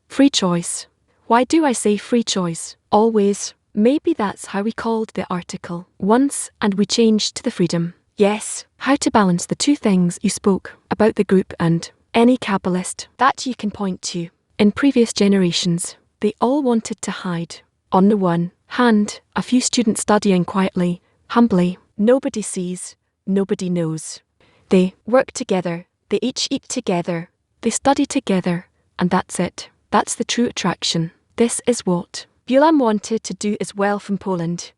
free choice. Why do I say free choice? Always. Maybe that's how we called the article once and we changed to the freedom. Yes, how to balance the two things you spoke about the group and any Kabbalist that you can point to. In previous generations, they all wanted to hide. On the one hand, a few students studying quietly, humbly, nobody sees, nobody knows. They work together, they each eat together, they study together, and that's it. That's the true attraction. This is what Bulaam wanted to do as well from Poland.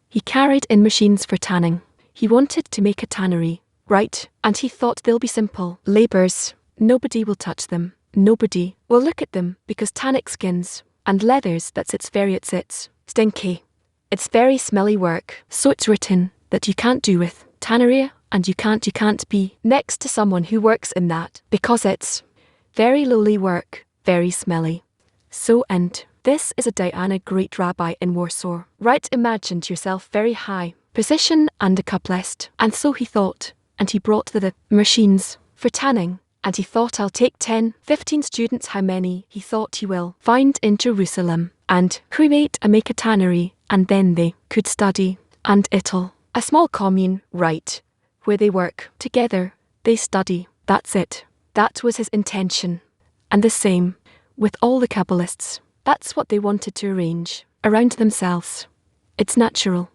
He carried in machines for tanning. He wanted to make a tannery, right? And he thought they'll be simple labours. Nobody will touch them. Nobody will look at them because tannic skins and leathers, it's stinky. It's very smelly work. So it's written that you can't do with tannery and you can't be next to someone who works in that because it's very lowly work, very smelly. So and this is a Diana great rabbi in Warsaw. Right, imagined yourself very high position and a Kabbalist. And so he thought, and he brought the machines for tanning, and he thought I'll take 10, 15 students, how many he thought he will find in Jerusalem, and create and make a tannery, and then they could study, and it'll a small commune, right, where they work together, they study, that's it. That was his intention. And the same with all the Kabbalists. That's what they wanted to arrange around themselves. It's natural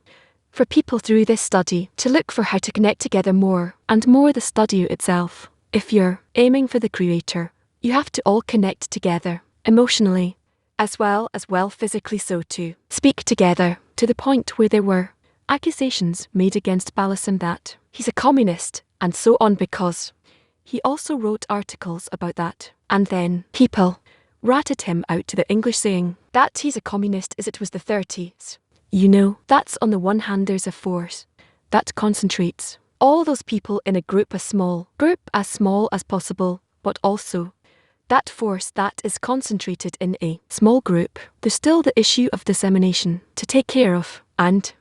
for people through this study to look for how to connect together more and more the study itself. If you're aiming for the Creator, you have to all connect together, emotionally, as well physically, so to speak together, to the point where there were accusations made against Balaam that he's a communist and so on, because he also wrote articles about that. And then people ratted him out to the English saying that he's a communist as it was the 30s. You know, that's on the one hand there's a force that concentrates all those people in a group as small as possible, but also that force that is concentrated in a small group. There's still the issue of dissemination to take care of, and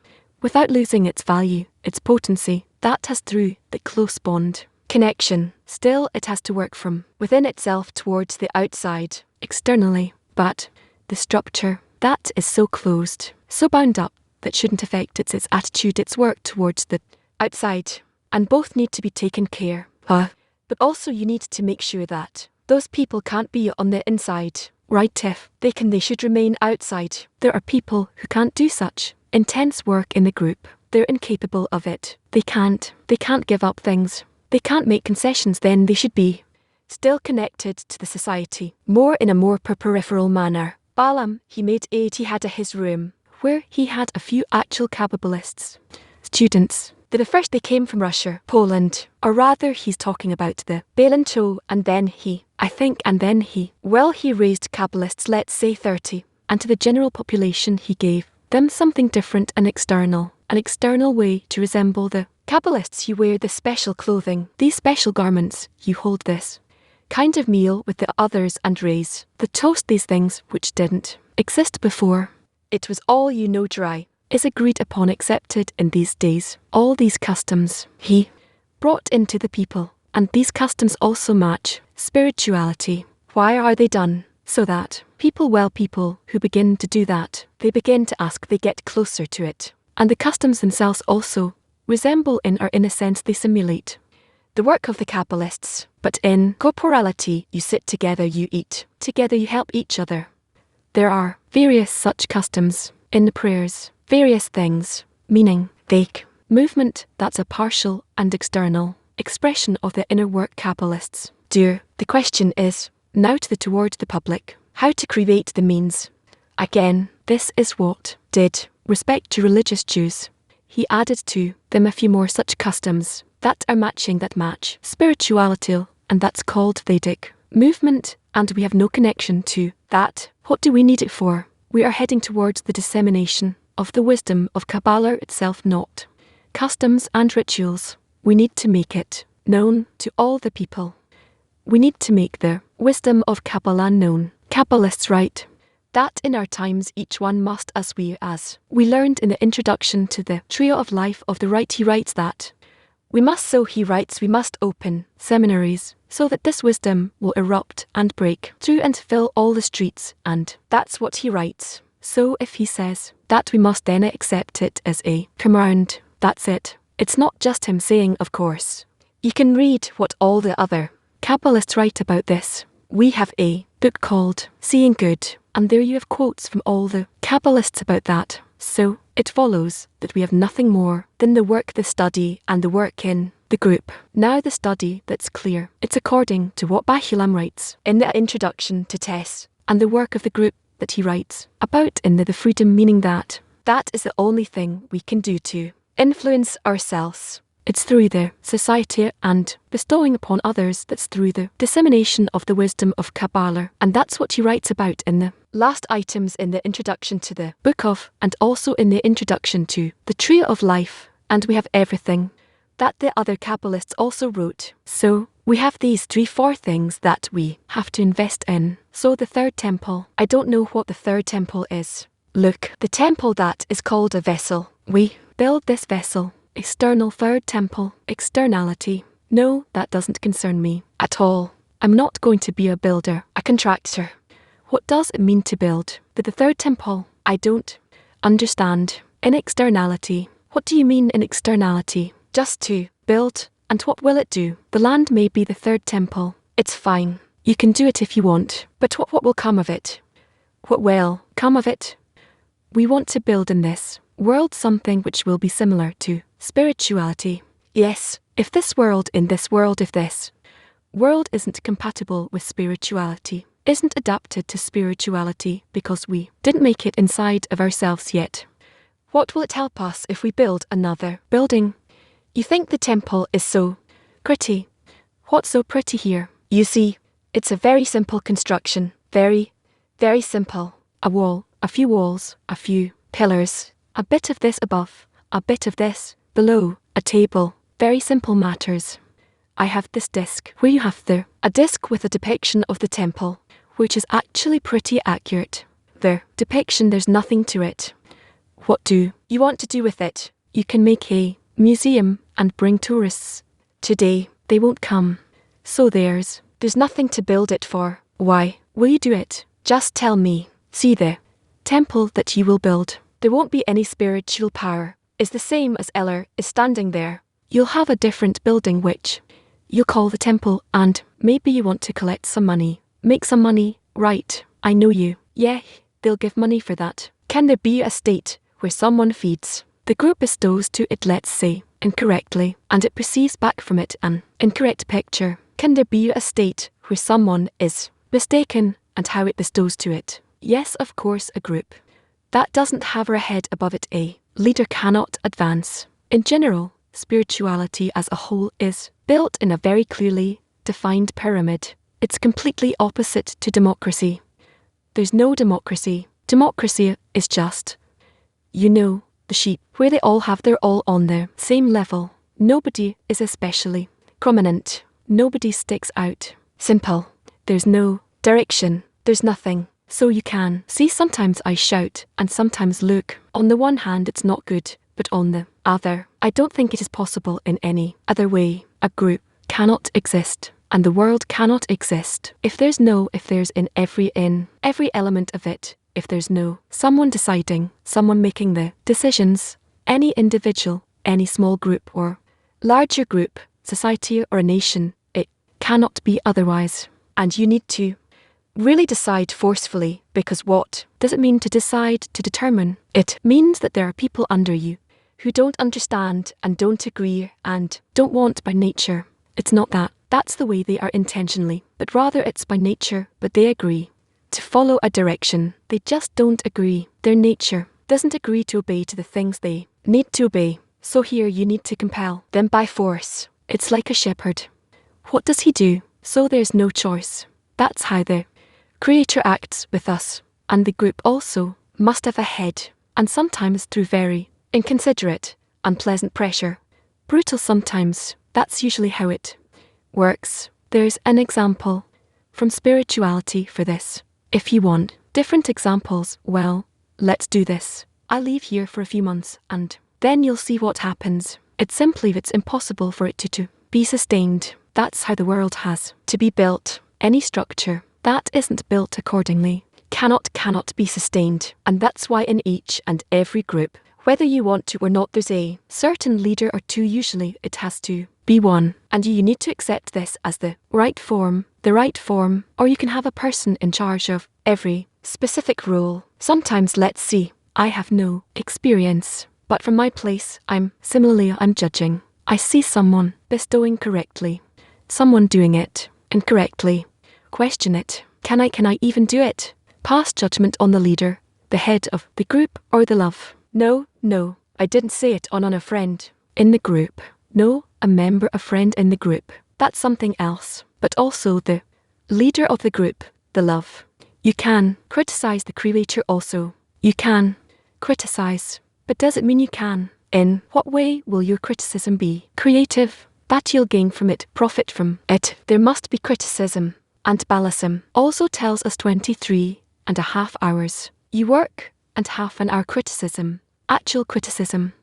without losing its value, its potency, that has through the close bond connection. Still it has to work from within itself towards the outside, externally, but the structure, that is so closed, so bound up, that shouldn't affect its attitude, its work towards the outside, and both need to be taken care of. But also you need to make sure that those people can't be on the inside, right? If they should remain outside. There are people who can't do such intense work in the group. They're incapable of it. They can't give up things. They can't make concessions. Then they should be still connected to the society, more in a more peripheral manner. Balaam, he had his room, where he had a few actual Kabbalists, students. The first they came from Russia, Poland, or rather he's talking about the Balancho, and then he raised Kabbalists, let's say 30, and to the general population he gave them something different and external. an external way to resemble the Kabbalists. You wear this special clothing, these special garments, you hold this kind of meal with the others and raise the toast. These things which didn't exist before. It was all you know dry, is agreed upon, accepted in these days. All these customs he brought into the people, and these customs also match spirituality. Why are they done? So that people who begin to do that, they begin to ask, they get closer to it. And the customs themselves also resemble or in a sense they simulate the work of the Kabbalists. But in corporality, you sit together, you eat together, you help each other. There are various such customs in the prayers, various things, meaning fake movement that's a partial and external expression of the inner work Kabbalists do. The question is now towards the public, how to create the means. Again, this is what did respect to religious Jews. He added to them a few more such customs that match spirituality, and that's called Vedic movement, and we have no connection to that. What do we need it for? We are heading towards the dissemination of the wisdom of Kabbalah itself, not customs and rituals. We need to make it known to all the people. We need to make the wisdom of Kabbalah known. Kabbalists write that in our times each one must, as we learned in the introduction to the Trio of Life of the Right, he writes that we must open seminaries so that this wisdom will erupt and break through and fill all the streets, and that's what he writes. So if he says that we must then accept it as a command, that's it. It's not just him saying, of course. You can read what all the other Kabbalists write about this. We have a book called Seeing Good, and there you have quotes from all the Kabbalists about that. So it follows that we have nothing more than the study, and the work in the group. Now the study, that's clear. It's according to what Bahulam writes in the introduction to Tess, and the work of the group that he writes about in the freedom, meaning that is the only thing we can do to influence ourselves. It's through the society and bestowing upon others, that's through the dissemination of the wisdom of Kabbalah. And that's what he writes about in the last items in the introduction to the book of, and also in the introduction to the Trio of Life. And we have everything that the other Kabbalists also wrote. So we have these 3-4 things that we have to invest in. So the third temple, I don't know what the third temple is. Look, the temple that is called a vessel. We build this vessel. External third temple, externality. No, that doesn't concern me at all. I'm not going to be a builder, a contractor. What does it mean to build? The third temple, I don't understand. In externality, what do you mean in externality? Just to build, and what will it do? The land may be the third temple. It's fine. You can do it if you want. But what will come of it? What will come of it? We want to build in this world something which will be similar to spirituality. Yes, if this world isn't compatible with spirituality, isn't adapted to spirituality because we didn't make it inside of ourselves yet, what will it help us if we build another building? You think the temple is so pretty. What's so pretty here? You see, it's a very simple construction. Very, very simple. A wall, a few walls, a few pillars, a bit of this above, a bit of this below, a table. Very simple matters. I have this disc where you have a disc with a depiction of the temple, which is actually pretty accurate. The depiction, there's nothing to it. What do you want to do with it? You can make a museum and bring tourists. Today, they won't come. So there's nothing to build it for. Why will you do it? Just tell me. See, the temple that you will build, there won't be any spiritual power. Is the same as Eller is standing there. You'll have a different building which you'll call the temple, and maybe you want to collect some money. Make some money, right? I know you. Yeah, they'll give money for that. Can there be a state where someone feeds? The group bestows to it, let's say, incorrectly, and it perceives back from it an incorrect picture. Can there be a state where someone is mistaken and how it bestows to it? Yes, of course, a group that doesn't have a head above it, a leader cannot advance. In general, spirituality as a whole is built in a very clearly defined pyramid. It's completely opposite to democracy. There's no democracy. Democracy is just, the sheep, where they all have their all on the same level. Nobody is especially prominent. Nobody sticks out. Simple. There's no direction. There's nothing. So you can see sometimes I shout and sometimes look. On the one hand it's not good, but on the other, I don't think it is possible in any other way. A group cannot exist, and the world cannot exist if there's in every element of it, if there's no someone deciding, someone making the decisions, any individual, any small group or larger group, society or a nation, it cannot be otherwise. And you need to really decide forcefully, because what does it mean to decide, to determine? It means that there are people under you who don't understand and don't agree and don't want by nature. It's not that. That's the way they are intentionally, but rather it's by nature, but they agree to follow a direction. They just don't agree. Their nature doesn't agree to obey to the things they need to obey. So here you need to compel them by force. It's like a shepherd. What does he do? So there's no choice. That's how the Creator acts with us. And the group also must have a head, and sometimes through very inconsiderate, unpleasant pressure. Brutal sometimes. That's usually how it works. There's an example from spirituality for this. If you want different examples, well, let's do this. I'll leave here for a few months and then you'll see what happens. It's impossible for it to be sustained. That's how the world has to be built. Any structure that isn't built accordingly cannot be sustained. And that's why in each and every group, whether you want to or not, there's a certain leader or two. Usually it has to be one. And you need to accept this as the right form, or you can have a person in charge of every specific role. Sometimes, let's see, I have no experience, but from my place, I'm judging. I see someone bestowing correctly, someone doing it incorrectly. Question it. Can I even do it? Pass judgment on the leader, the head of the group, or the love. No, I didn't say it on a friend in the group. No, a member, a friend in the group. That's something else. But also the leader of the group, the love. You can criticize the Creator also. You can criticize. But does it mean you can? In what way will your criticism be creative? That you'll gain from it, profit from it. There must be criticism. And Balism also tells us 23.5 hours. You work and half an hour criticism. Actual criticism.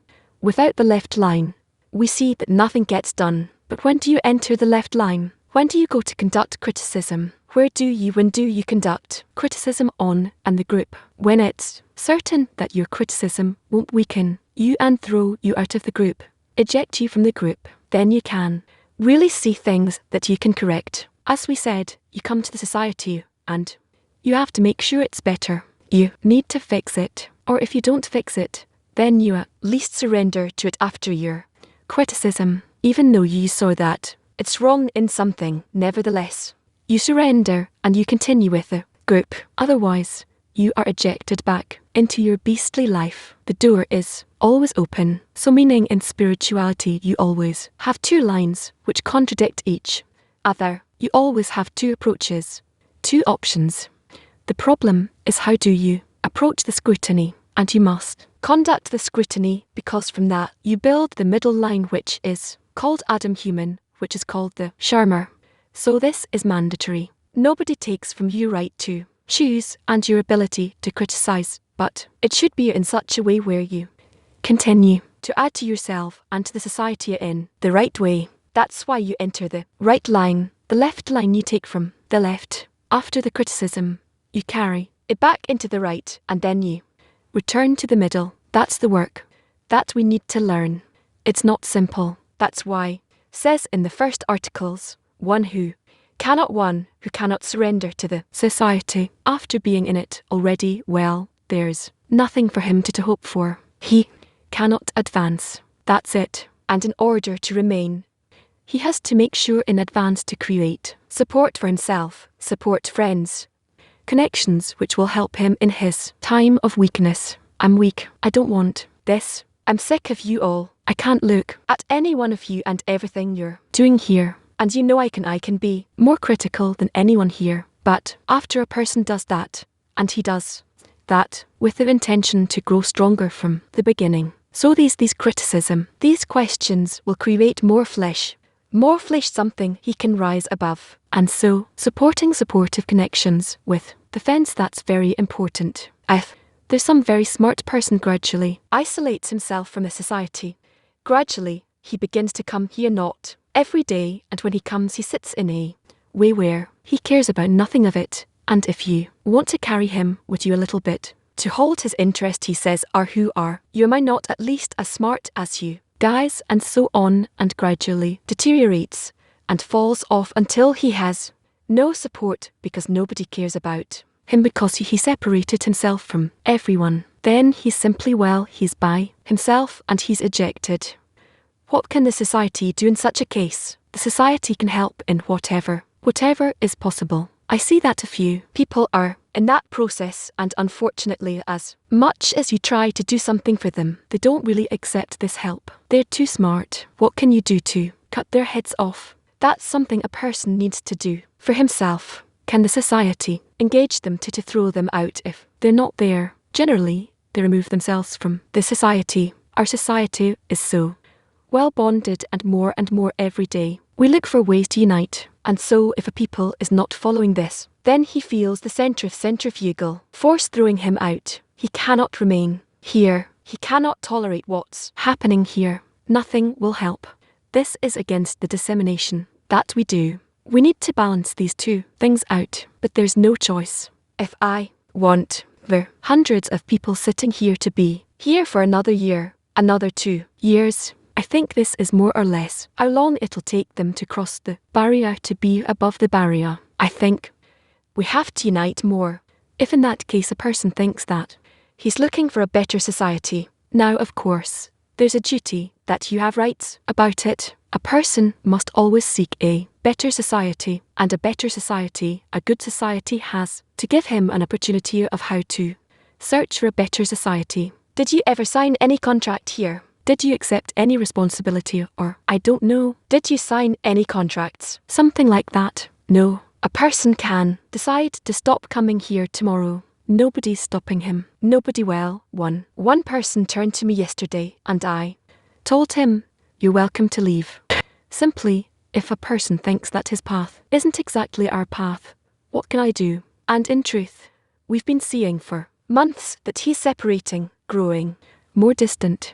Without the left line, we see that nothing gets done. But when do you enter the left line? When do you go to conduct criticism? When do you conduct criticism on and the group? When it's certain that your criticism won't weaken you and throw you out of the group, eject you from the group, then you can really see things that you can correct. As we said, you come to the society and you have to make sure it's better. You need to fix it. Or if you don't fix it, then you at least surrender to it after your criticism. Even though you saw that it's wrong in something, nevertheless, you surrender and you continue with the group. Otherwise, you are ejected back into your beastly life. The door is always open. So meaning in spirituality, you always have two lines which contradict each other. You always have two approaches, two options. The problem is, how do you approach the scrutiny? And you must conduct the scrutiny, because from that you build the middle line, which is called Adam Human, which is called the Sharma. So this is mandatory. Nobody takes from you right to choose and your ability to criticize, but it should be in such a way where you continue to add to yourself and to the society in the right way. That's why you enter the right line. The left line you take from the left. After the criticism, you carry it back into the right, and then you return to the middle. That's the work that we need to learn. It's not simple. That's why says in the first articles, one who cannot surrender to the society after being in it already, well, there's nothing for him to hope for. He cannot advance. That's it. And in order to remain, he has to make sure in advance to create support for himself, support friends, connections which will help him in his time of weakness. I'm weak. I don't want this. I'm sick of you all. I can't look at any one of you and everything you're doing here. And you know I can be more critical than anyone here. But after a person does that, and he does that, with the intention to grow stronger from the beginning. So these criticism, these questions will create more flesh something he can rise above. And so, supporting supportive connections with the fence, that's very important. If there's some very smart person gradually isolates himself from the society. Gradually, he begins to come here not every day, and when he comes he sits in a way where he cares about nothing of it, and if you want to carry him with you a little bit, to hold his interest, he says, who are you? Am I not at least as smart as you guys? And so on, and gradually deteriorates and falls off until he has no support because nobody cares about him because he separated himself from everyone. Then he's simply, he's by himself and he's ejected. What can the society do in such a case? The society can help in whatever is possible. I see that a few people are in that process, and unfortunately, as much as you try to do something for them, they don't really accept this help. They're too smart. What can you do to cut their heads off? That's something a person needs to do for himself. Can the society engage them to throw them out if they're not there? Generally, they remove themselves from the society. Our society is so well bonded, and more every day we look for ways to unite. And so if a people is not following this, then he feels the centrifugal force throwing him out. He cannot remain here. He cannot tolerate what's happening here. Nothing will help. This is against the dissemination that we do. We need to balance these two things out, but there's no choice. If I want the hundreds of people sitting here to be here for another year, another 2 years, I think this is more or less how long it'll take them to cross the barrier to be above the barrier. I think we have to unite more. If in that case a person thinks that he's looking for a better society, now of course, there's a duty that you have rights about it. A person must always seek a better society, and a better society, a good society, has to give him an opportunity of how to search for a better society. Did you ever sign any contract here? Did you accept any responsibility, or, I don't know, did you sign any contracts? Something like that. No. A person can decide to stop coming here tomorrow. Nobody's stopping him. Nobody. One person turned to me yesterday, and I told him, "You're welcome to leave." Simply, if a person thinks that his path isn't exactly our path, what can I do? And in truth, we've been seeing for months that he's separating, growing more distant.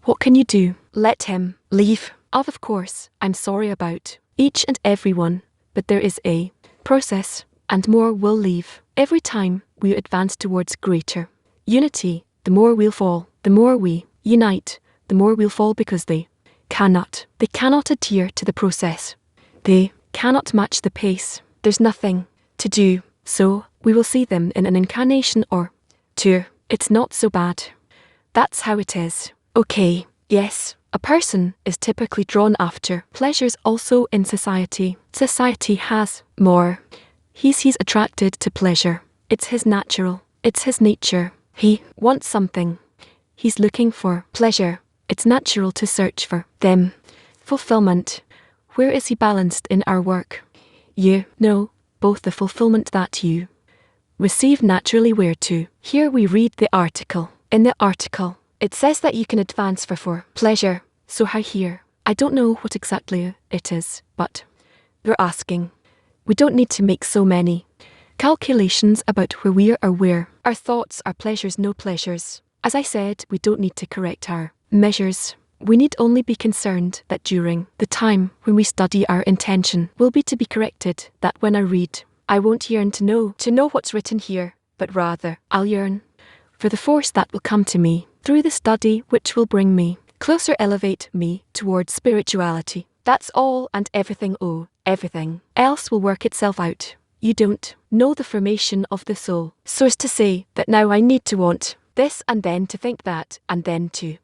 What can you do? Let him leave. Of course, I'm sorry about each and every one, but there is a process, and more will leave. Every time we advance towards greater unity, the more we'll fall. The more we unite, the more we'll fall, because they cannot adhere to the process. They cannot match the pace. There's nothing to do, so we will see them in an incarnation or two. It's not so bad. That's how it is. Okay, yes, a person is typically drawn after pleasures also in society. Society has more. He's attracted to pleasure. It's his natural. It's his nature. He wants something. He's looking for pleasure. It's natural to search for them. Fulfillment. Where is he balanced in our work? You know, both the fulfillment that you receive naturally where to. Here we read the article. In the article, it says that you can advance for pleasure. So how here? I don't know what exactly it is, but they're asking. We don't need to make so many calculations about where we are or where our thoughts are pleasures, no pleasures. As I said, we don't need to correct our measures. We need only be concerned that during the time when we study, our intention will be to be corrected, that when I read, I won't yearn to know what's written here, but rather I'll yearn for the force that will come to me through the study, which will bring me closer, elevate me towards spirituality. That's all and everything. Everything else will work itself out. You don't know the formation of the soul, so as to say that now I need to want this and then to think that and then to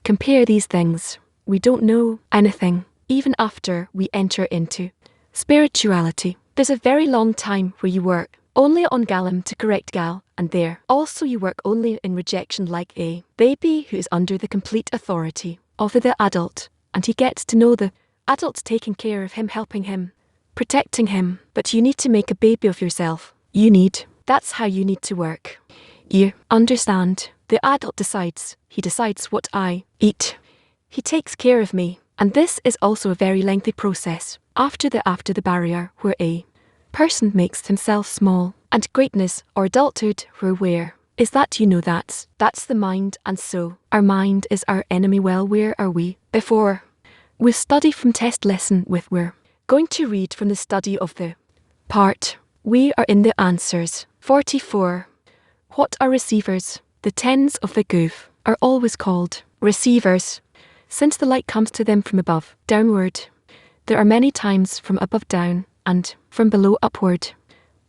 compare these things. We don't know anything, even after we enter into spirituality. There's a very long time where you work only on Galam to correct Gal, and there also you work only in rejection, like a baby who is under the complete authority of the adult, and he gets to know the adult's taking care of him, helping him, protecting him. But you need to make a baby of yourself. That's how you need to work. You understand. The adult decides. He decides what I eat. He takes care of me. And this is also a very lengthy process. After the barrier where a person makes himself small, and greatness or adulthood where is that that's the mind, and so our mind is our enemy. Well, where are we? Before we study from test lesson with we're going to read from the study of the part. We are in the answers. 44. What are receivers? The tens of the goof are always called receivers, since the light comes to them from above downward. There are many times from above down and from below upward.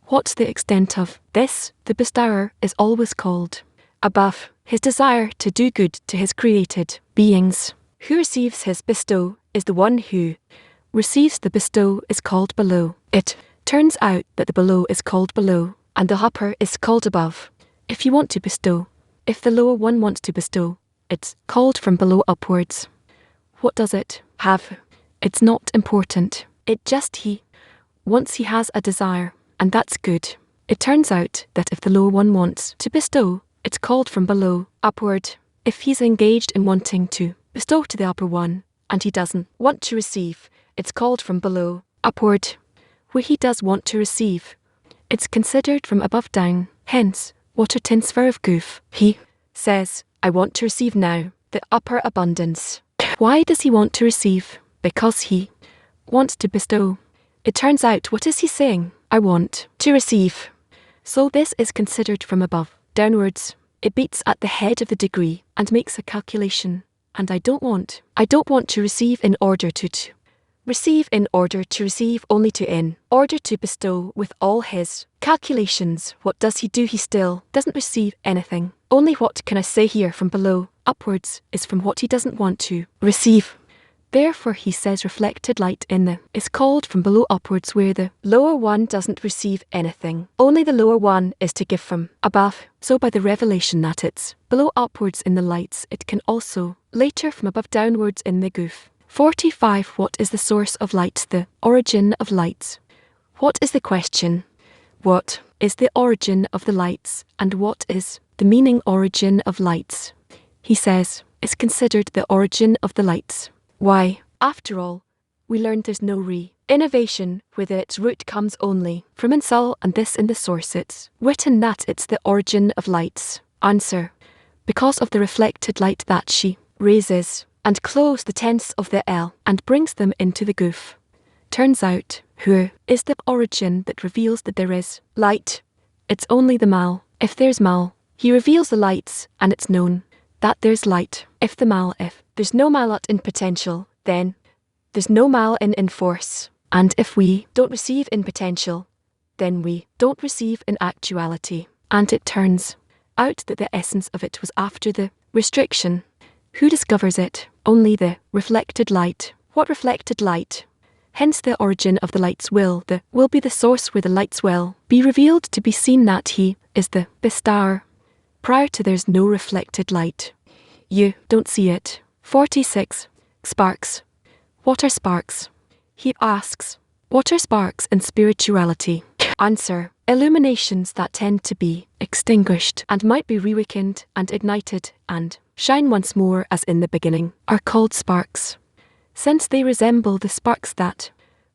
What's the extent of this? The bestower is always called above, his desire to do good to his created beings. Who receives his bestow is the one who receives the bestow is called below. It turns out that the below is called below and the upper is called above. If you want to bestow, if the lower one wants to bestow, it's called from below upwards. What does it have? It's not important. It just once he has a desire, and that's good. It turns out that if the lower one wants to bestow, it's called from below upward. If he's engaged in wanting to bestow to the upper one, and he doesn't want to receive, it's called from below upward. Where he does want to receive, it's considered from above down. Hence, what a tinsfer of goof. He says, I want to receive now, the upper abundance. Why does he want to receive? Because he wants to bestow. It turns out, what is he saying? I want to receive. So this is considered from above downwards. It beats at the head of the degree and makes a calculation. And I don't want to receive in order to receive in order to receive only to in order to bestow with all his calculations. What does he do? He still doesn't receive anything. Only what can I say here from below upwards is from what he doesn't want to receive. Therefore he says reflected light in the is called from below upwards where the lower one doesn't receive anything. Only the lower one is to give from above. So by the revelation that it's below upwards in the lights, it can also later from above downwards in the goof. 45. What is the source of lights? The origin of lights. What is the question? What is the origin of the lights, and what is the meaning origin of lights? He says, is considered the origin of the lights. Why, after all, we learned there's no innovation with its root comes only from insul, and this in the source it's written that it's the origin of lights. Answer. Because of the reflected light that she raises and close the tenths of the L and brings them into the goof. Turns out, who is the origin that reveals that there is light? It's only the mal. If there's mal, he reveals the lights, and it's known that there's light. If there's no malat in potential, then there's no mal in force. And if we don't receive in potential, then we don't receive in actuality. And it turns out that the essence of it was after the restriction. Who discovers it? Only the reflected light. What reflected light? Hence the origin of the lights will be the source where the lights will be revealed to be seen that he is the bestower. Prior to there's no reflected light. You don't see it. 46. Sparks. What are sparks? He asks. What are sparks in spirituality? Answer. Illuminations that tend to be extinguished and might be reawakened and ignited and shine once more as in the beginning are called sparks, since they resemble the sparks that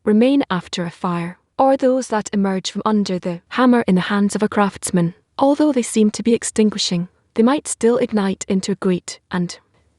remain after a fire, or those that emerge from under the hammer in the hands of a craftsman. Although they seem to be extinguishing, they might still ignite into a great and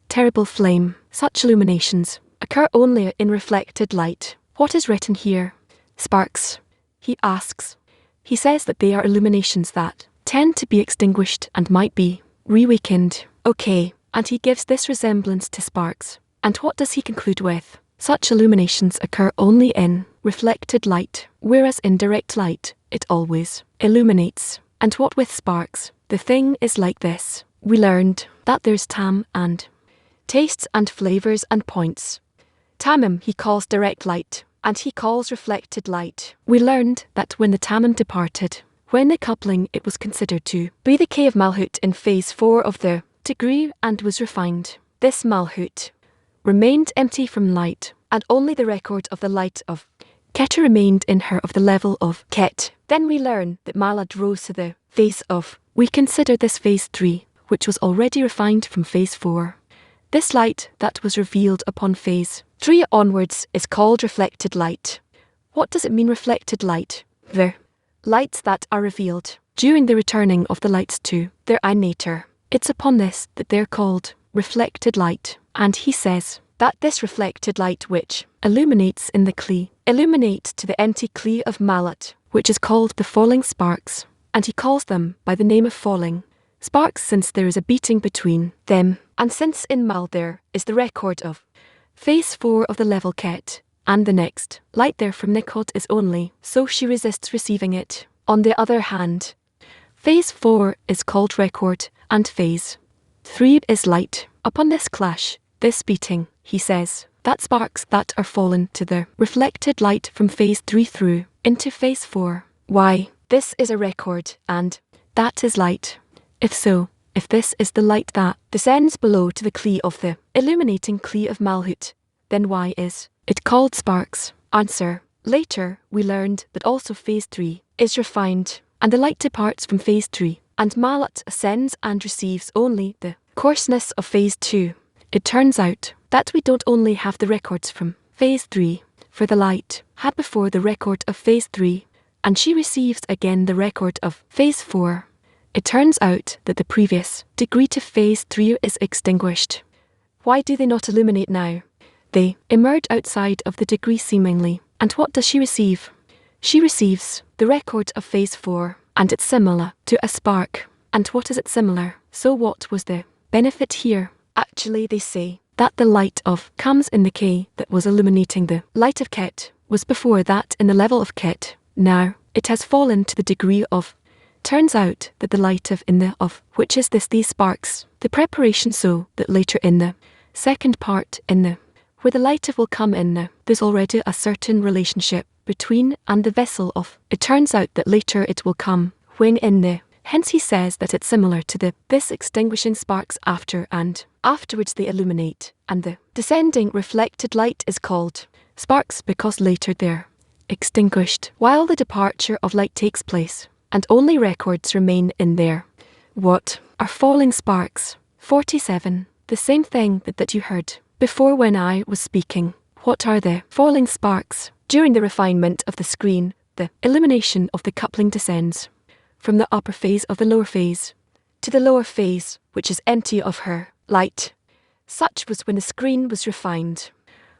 terrible flame. Such illuminations occur only in reflected light. What is written here? Sparks. He asks. He says that they are illuminations that tend to be extinguished and might be reawakened. Okay, and he gives this resemblance to sparks. And what does he conclude with? Such illuminations occur only in reflected light, whereas in direct light, it always illuminates. And what with sparks? The thing is like this. We learned that there's tam and tastes and flavors and points. Tamim he calls direct light, and he calls reflected light. We learned that when the tamim departed, when the coupling it was considered to be the K of Malhut in phase 4 of the degree and was refined. This Malhut remained empty from light, and only the record of the light of Keter remained in her of the level of Ket. Then we learn that Malad rose to the face of We consider this phase 3, which was already refined from phase 4. This light that was revealed upon phase 3 onwards is called reflected light. What does it mean, reflected light? The lights that are revealed during the returning of the lights to their emanator. It's upon this that they're called reflected light. And he says that this reflected light which illuminates in the Kli illuminates to the empty Kli of Malat, which is called the falling sparks. And he calls them by the name of falling sparks since there is a beating between them, and since in Mal there is the record of phase 4 of the level Ket, and the next light there from Nikot is only, so she resists receiving it. On the other hand, phase 4 is called record, and phase 3 is light. Upon this clash, this beating, he says, that sparks that are fallen to the reflected light from phase 3 through into phase 4. Why, this is a record, and that is light. If so, if this is the light that descends below to the Kli of the illuminating Kli of Malhut, then why is it called sparks? Answer. Later, we learned that also phase 3 is refined, and the light departs from phase 3, and Malat ascends and receives only the coarseness of phase 2. It turns out that we don't only have the records from phase 3, for the light had before the record of phase 3, and she receives again the record of phase 4. It turns out that the previous degree to phase 3 is extinguished. Why do they not illuminate now? They emerge outside of the degree seemingly. And what does she receive? She receives the record of phase 4, and it's similar to a spark. And what is it similar? So what was the benefit here? Actually, they say that the light of comes in the K that was illuminating the light of Ket was before that in the level of Ket. Now, it has fallen to the degree of. Turns out that the light of in the of, which is these sparks, the preparation so that later in the second part in the, where the light of will come in the, there's already a certain relationship between and the vessel of. It turns out that later it will come when in the, hence he says that it's similar to the, this extinguishing sparks after and afterwards they illuminate, and the descending reflected light is called sparks because later they're extinguished while the departure of light takes place. And only records remain in there. What are falling sparks? 47. The same thing that you heard before when I was speaking. What are the falling sparks? During the refinement of the screen, the illumination of the coupling descends from the upper phase of the lower phase to the lower phase, which is empty of her light. Such was when the screen was refined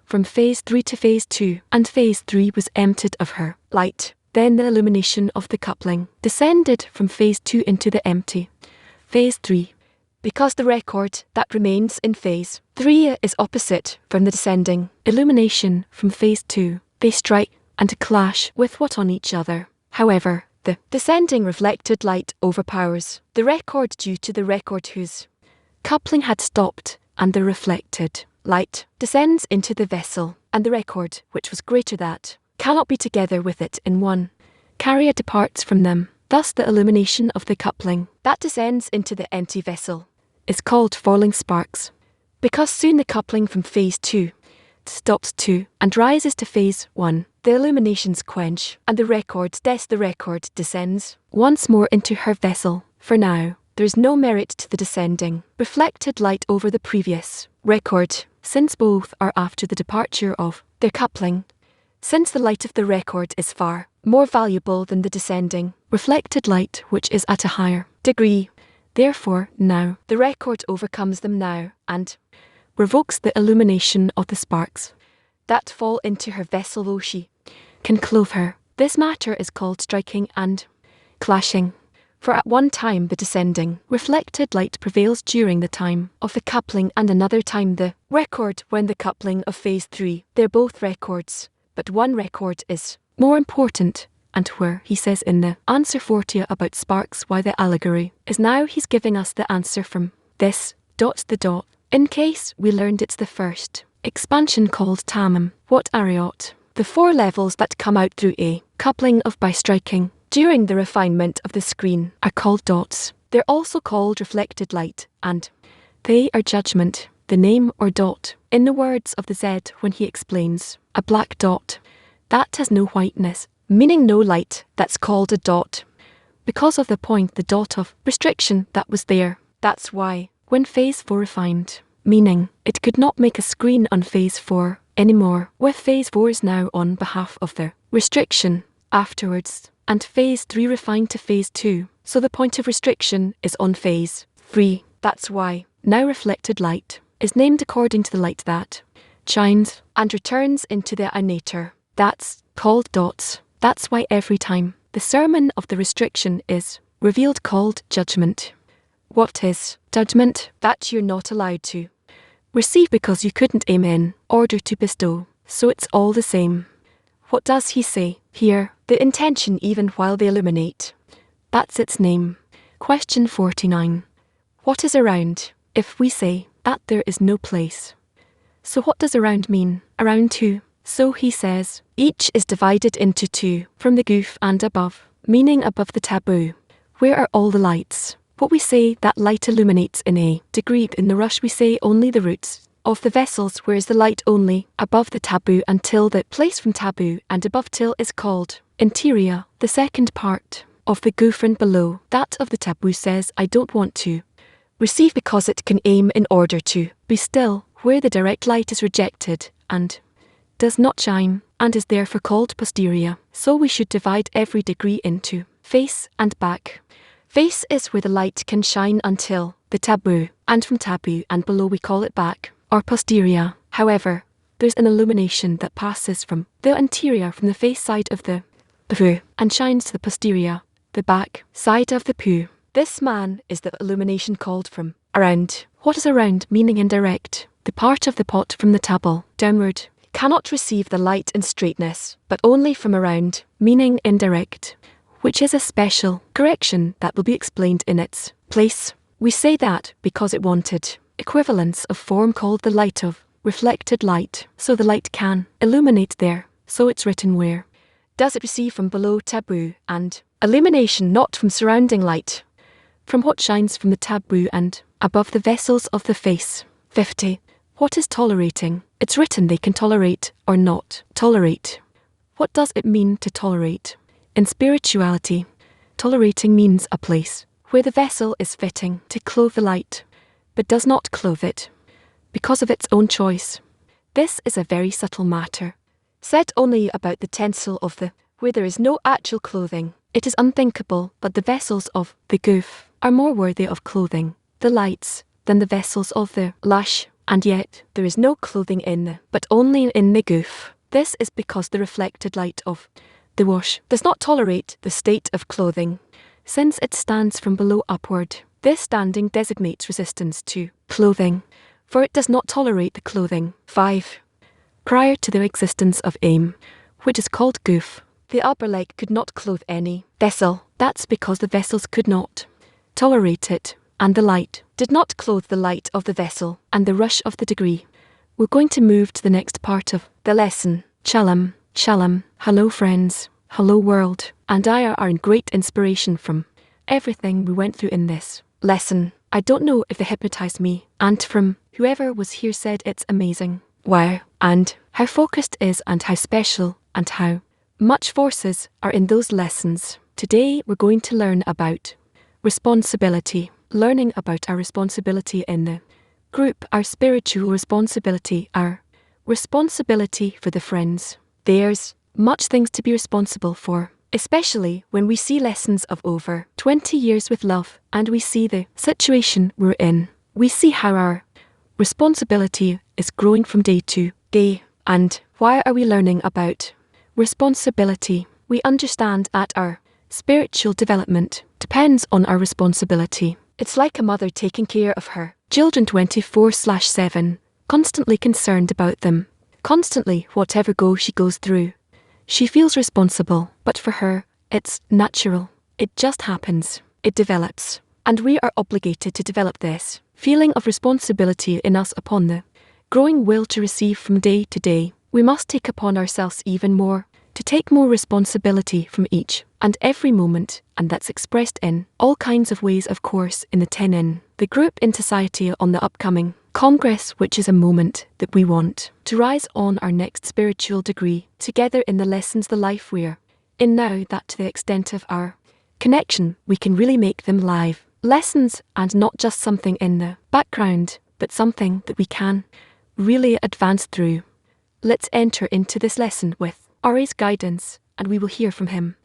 from phase 3 to phase 2, and phase 3 was emptied of her light. Then the illumination of the coupling descended from phase 2 into the empty phase 3. Because the record that remains in phase 3 is opposite from the descending illumination from phase 2, they strike and clash with what on each other. However, the descending reflected light overpowers the record due to the record whose coupling had stopped, and the reflected light descends into the vessel, and the record, which was greater that cannot be together with it in one carrier departs from them. Thus the illumination of the coupling that descends into the empty vessel is called falling sparks. Because soon the coupling from phase 2 stops too and rises to phase 1, the illuminations quench, and the record descends once more into her vessel. For now, there is no merit to the descending reflected light over the previous record, since both are after the departure of their coupling. Since the light of the record is far more valuable than the descending reflected light which is at a higher degree, therefore now the record overcomes them now and revokes the illumination of the sparks that fall into her vessel though she can clothe her. This matter is called striking and clashing. For at one time the descending reflected light prevails during the time of the coupling, and another time the record when the coupling of phase 3. They're both records, but one record is more important, and where he says in the answer 40 about sparks why the allegory is now he's giving us the answer from this the dot. In case we learned it's the first expansion called tamim. What ariot? The 4 levels that come out through a coupling of by striking during the refinement of the screen are called dots. They're also called reflected light, and they are judgment, the name or dot. In the words of the Zed when he explains, a black dot that has no whiteness, meaning no light, that's called a dot. because of the point, the dot of restriction that was there. That's why, when phase 4 refined, meaning it could not make a screen on phase 4 anymore, with phase 4 is now on behalf of the restriction afterwards, and phase 3 refined to phase 2, so the point of restriction is on phase 3. That's why, now reflected light is named according to the light that shines and returns into the emanator. That's called dots. That's why every time the sermon of the restriction is revealed called judgment. What is judgment? That you're not allowed to receive because you couldn't aim in order to bestow. So it's all the same. What does he say here? The intention even while they illuminate. That's its name. Question 49. What is around? If we say that there is no place. So what does around mean? Around two. So he says, each is divided into two, from the goof and above, meaning above the taboo. Where are all the lights? What we say that light illuminates in a degree. In the rush we say only the roots of the vessels, whereas the light only above the taboo until the place from taboo and above till is called interior. The second part of the goof and below, that of the taboo, says I don't want to receive because it can aim in order to be still, where the direct light is rejected and does not shine, and is therefore called posterior. So we should divide every degree into face and back. Face is where the light can shine until the taboo, and from taboo and below we call it back, or posterior. However, there's an illumination that passes from the interior, from the face side of the poo, and shines to the posterior, the back side of the poo. This man is the illumination called from around. What is around? Meaning indirect. The part of the pot from the table downward cannot receive the light in straightness, but only from around, meaning indirect, which is a special correction that will be explained in its place. We say that because it wanted equivalence of form called the light of reflected light, so the light can illuminate there, so it's written where. Does it receive from below taboo and illumination, not from surrounding light, from what shines from the taboo and above the vessels of the face. 50. What is tolerating? It's written they can tolerate or not tolerate. What does it mean to tolerate? In spirituality, tolerating means a place where the vessel is fitting to clothe the light, but does not clothe it because of its own choice. This is a very subtle matter, said only about the utensil of the where there is no actual clothing. It is unthinkable, but the vessels of the goof are more worthy of clothing the lights than the vessels of the lash, and yet there is no clothing in the, but only in the goof. This is because the reflected light of the wash does not tolerate the state of clothing, since it stands from below upward. This standing designates resistance to clothing, for it does not tolerate the clothing. 5. Prior to the existence of aim, which is called goof, the upper leg could not clothe any vessel. That's because the vessels could not tolerate it, and the light did not clothe the light of the vessel and the rush of the degree. We're going to move to the next part of the lesson. Shalom, shalom. Hello friends, hello world, and I are in great inspiration from everything we went through in this lesson. I don't know if they hypnotized me, and from whoever was here said it's amazing. Wow, and how focused is and how special and how much forces are in those lessons. Today we're going to learn about responsibility, learning about our responsibility in the group, our spiritual responsibility, our responsibility for the friends. There's much things to be responsible for, especially when we see lessons of over 20 years with love and we see the situation we're in. We see how our responsibility is growing from day to day. And why are we learning about responsibility? We understand that our spiritual development depends on our responsibility. It's like a mother taking care of her children 24/7, constantly concerned about them. Constantly, whatever she goes through, she feels responsible, but for her, it's natural. It just happens. It develops. And we are obligated to develop this feeling of responsibility in us upon the growing will to receive from day to day. We must take upon ourselves even more, to take more responsibility from each and every moment, and that's expressed in all kinds of ways, of course, in the 10 in the group in society on the upcoming Congress, which is a moment that we want to rise on our next spiritual degree, together in the lessons, the life we're in now, that to the extent of our connection, we can really make them live lessons and not just something in the background, but something that we can really advance through. Let's enter into this lesson with Ari's guidance, and we will hear from him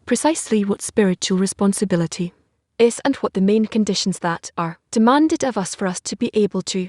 precisely what spiritual responsibility is and what the main conditions that are demanded of us for us to be able to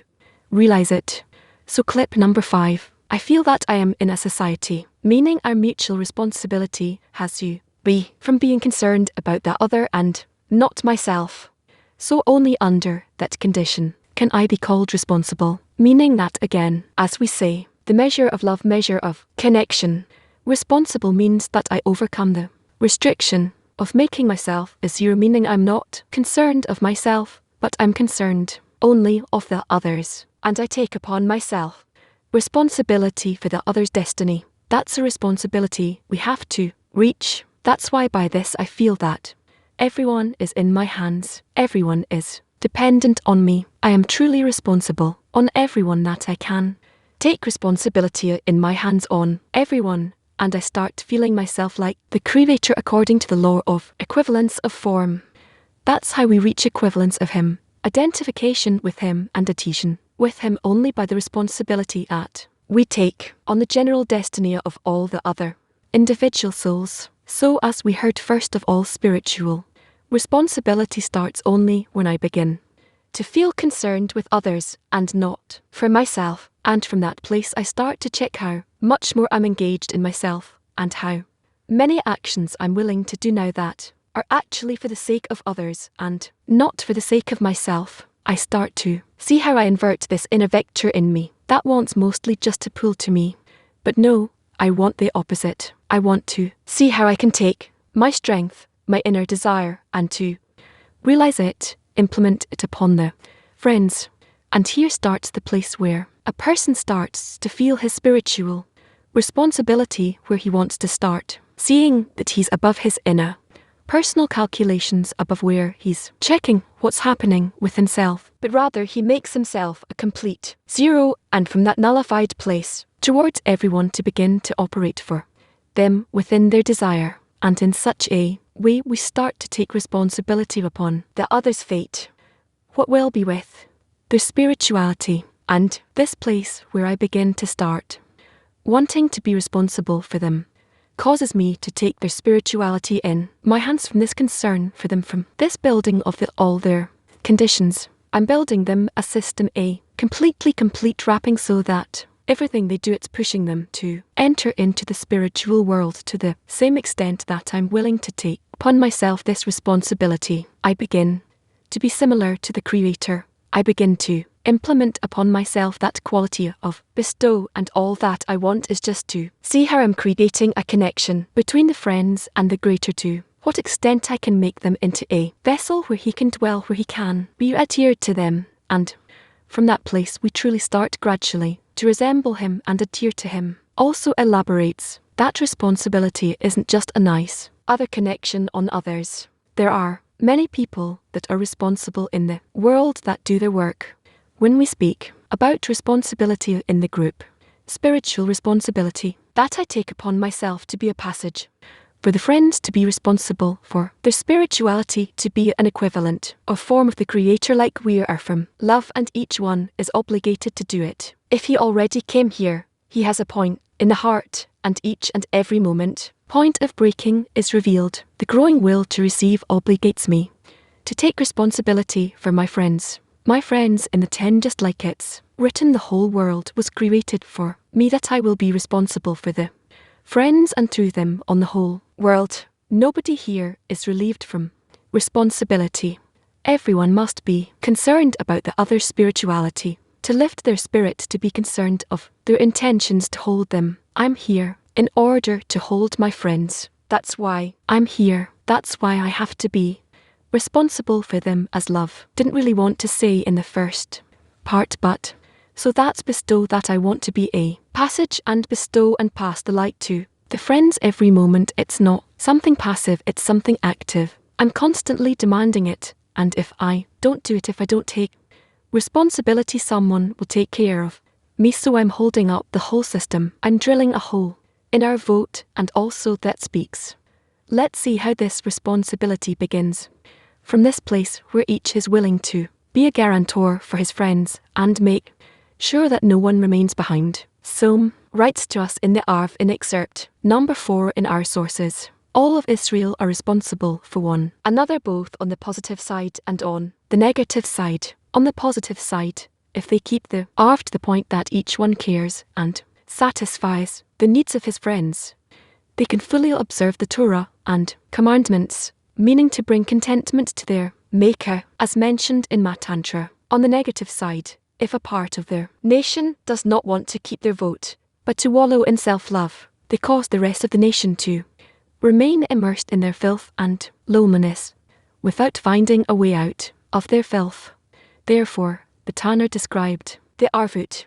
realize it. So clip number 5. I feel that I am in a society, meaning our mutual responsibility has you be from being concerned about the other and not myself. So only under that condition can I be called responsible, meaning that again, as we say, the measure of love, measure of connection. Responsible means that I overcome the restriction of making myself as zero, meaning I'm not concerned of myself, but I'm concerned only of the others, and I take upon myself responsibility for the other's destiny. That's a responsibility we have to reach. That's why by this I feel that everyone is in my hands, everyone is dependent on me. I am truly responsible on everyone that I can take responsibility in my hands on everyone, and I start feeling myself like the creator according to the law of equivalence of form. That's how we reach equivalence of him, identification with him and adhesion with him only by the responsibility that we take on the general destiny of all the other individual souls. So as we heard, first of all, spiritual responsibility starts only when I begin to feel concerned with others and not for myself, and from that place I start to check how much more I'm engaged in myself and how many actions I'm willing to do now that are actually for the sake of others and not for the sake of myself. I start to see how I invert this inner vector in me that wants mostly just to pull to me. But no, I want the opposite. I want to see how I can take my strength, my inner desire, and to realize it, implement it upon the friends. And here starts the place where a person starts to feel his spiritual responsibility, where he wants to start seeing that he's above his inner personal calculations, above where he's checking what's happening with himself, but rather he makes himself a complete zero, and from that nullified place towards everyone to begin to operate for them within their desire. And in such a way we start to take responsibility upon the other's fate, what will be with their spirituality. And this place where I begin to start wanting to be responsible for them causes me to take their spirituality in my hands from this concern for them, from this building of all their conditions. I'm building them a system, a completely complete wrapping, so that everything they do, it's pushing them to enter into the spiritual world to the same extent that I'm willing to take upon myself this responsibility. I begin to be similar to the Creator. I begin to implement upon myself that quality of bestow, and all that I want is just to see how I'm creating a connection between the friends and the greater, to what extent I can make them into a vessel where he can dwell, where he can be adhered to them, and from that place we truly start gradually to resemble him and adhere to him. Also elaborates that responsibility isn't just a nice other connection on others. There are many people that are responsible in the world that do their work. When we speak about responsibility in the group, spiritual responsibility, that I take upon myself to be a passage for the friends to be responsible for their spirituality, to be an equivalent or form of the Creator like we are from love, and each one is obligated to do it. If he already came here, he has a point in the heart, and each and every moment point of breaking is revealed. The growing will to receive obligates me to take responsibility for my friends. My friends in the 10, just like it's written, the whole world was created for me, that I will be responsible for the friends, and through them on the whole world. Nobody here is relieved from responsibility. Everyone must be concerned about the other's spirituality, to lift their spirit, to be concerned of their intentions, to hold them. I'm here in order to hold my friends. That's why I'm here. That's why I have to be responsible for them, as love didn't really want to say in the first part, but so that's bestow, that I want to be a passage and bestow and pass the light to the friends every moment. It's not something passive, it's something active. I'm constantly demanding it, and if I don't do it, if I don't take responsibility, someone will take care of me. So I'm holding up the whole system. I'm drilling a hole in our vote, and also that speaks Let's see how this responsibility begins. From this place where each is willing to be a guarantor for his friends and make sure that no one remains behind. Soam writes to us in the Arv in excerpt number 4 in our sources. All of Israel are responsible for one another, both on the positive side and on the negative side. On the positive side, if they keep the Arv to the point that each one cares and satisfies the needs of his friends, they can fully observe the Torah and commandments, meaning to bring contentment to their Maker, as mentioned in Matantra. On the negative side, if a part of their nation does not want to keep their vote, but to wallow in self-love, they cause the rest of the nation to remain immersed in their filth and loneliness, without finding a way out of their filth. Therefore, the Tanner described the Arvut.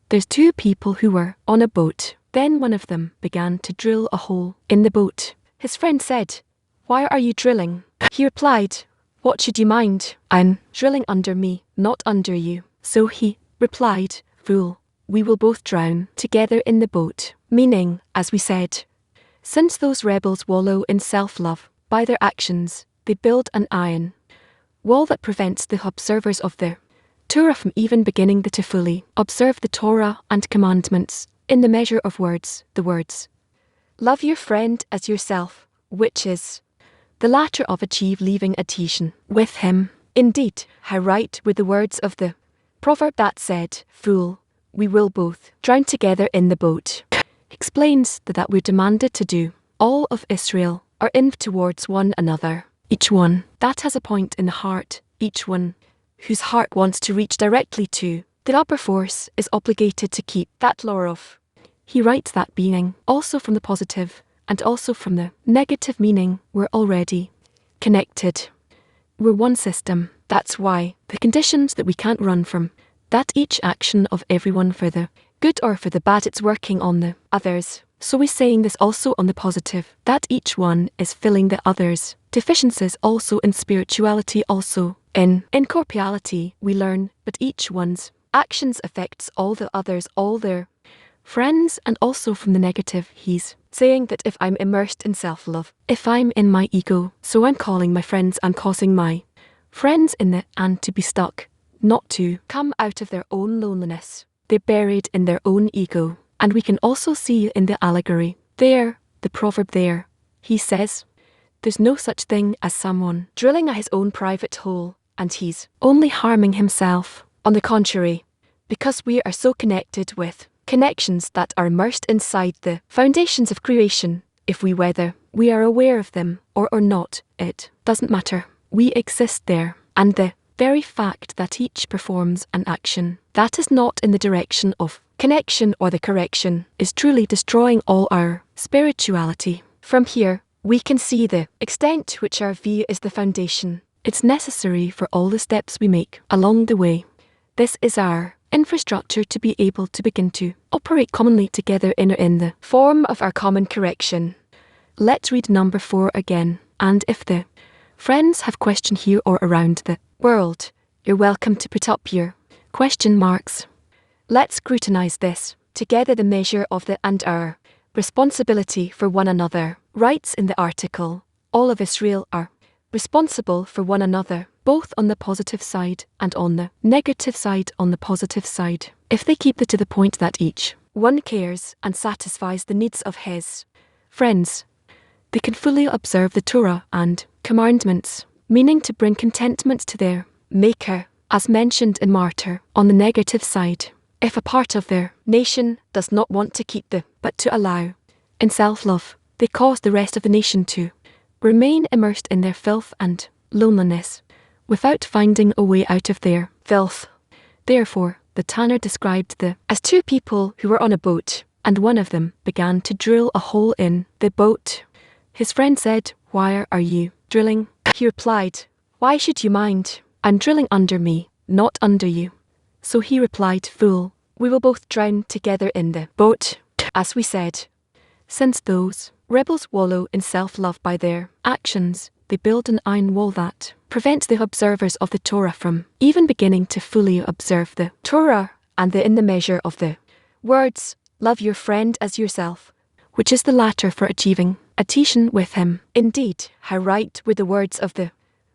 There's two people who were on a boat. Then one of them began to drill a hole in the boat. His friend said, "Why are you drilling?" He replied, "What should you mind? I'm drilling under me, not under you." So he replied, "Fool, we will both drown together in the boat." Meaning, as we said, since those rebels wallow in self-love, by their actions, they build an iron wall that prevents the observers of the Torah from even beginning to fully observe the Torah and commandments in the measure of words, the words, "Love your friend as yourself," which is the latter of achieve leaving adhesion with him. Indeed, how right were the words of the proverb that said, "Fool, we will both drown together in the boat." Explains that we're demanded to do. All of Israel are in towards one another. Each one that has a point in the heart, each one whose heart wants to reach directly to the upper force is obligated to keep that law of. He writes that being also from the positive and also from the negative, meaning we're already connected. We're one system. That's why the conditions that we can't run from, that each action of everyone for the good or for the bad, it's working on the others. So we're saying this also on the positive, that each one is filling the others' deficiencies, also in spirituality, also in corporeality we learn, but each one's actions affects all the others, all their friends, and also from the negative he's saying that if I'm immersed in self-love, if I'm in my ego, so I'm calling my friends and causing my friends in the and to be stuck, not to come out of their own loneliness. They're buried in their own ego. And we can also see in the allegory there, the proverb there, he says, there's no such thing as someone drilling at his own private hole, and he's only harming himself. On the contrary, because we are so connected with connections that are immersed inside the foundations of creation, if we whether we are aware of them or not, it doesn't matter. We exist there, and the very fact that each performs an action that is not in the direction of connection or the correction is truly destroying all our spirituality. From here, we can see the extent to which our view is the foundation. It's necessary for all the steps we make along the way. This is our infrastructure to be able to begin to operate commonly together in the form of our common correction. Let's read number 4 again, and if the friends have question here or around the world, you're welcome to put up your question marks. Let's scrutinize this together, the measure of the and our responsibility for one another. Writes in the article, all of Israel are responsible for one another, both on the positive side and on the negative side. On the positive side, if they keep it to the point that each one cares and satisfies the needs of his friends, they can fully observe the Torah and commandments, meaning to bring contentment to their Maker, as mentioned in Martyr. On the negative side, if a part of their nation does not want to keep but to allow in self-love, they cause the rest of the nation to remain immersed in their filth and loneliness, without finding a way out of their filth. Therefore, the Tanner described the as two people who were on a boat, and one of them began to drill a hole in the boat. His friend said, "Why are you drilling?" He replied, "Why should you mind? I'm drilling under me, not under you." So he replied, "Fool, we will both drown together in the boat." As we said, since those rebels wallow in self-love by their actions, they build an iron wall that prevents the observers of the Torah from even beginning to fully observe the Torah and in the measure of the words, "Love your friend as yourself," which is the latter for achieving attention with him. Indeed, how right were the words of the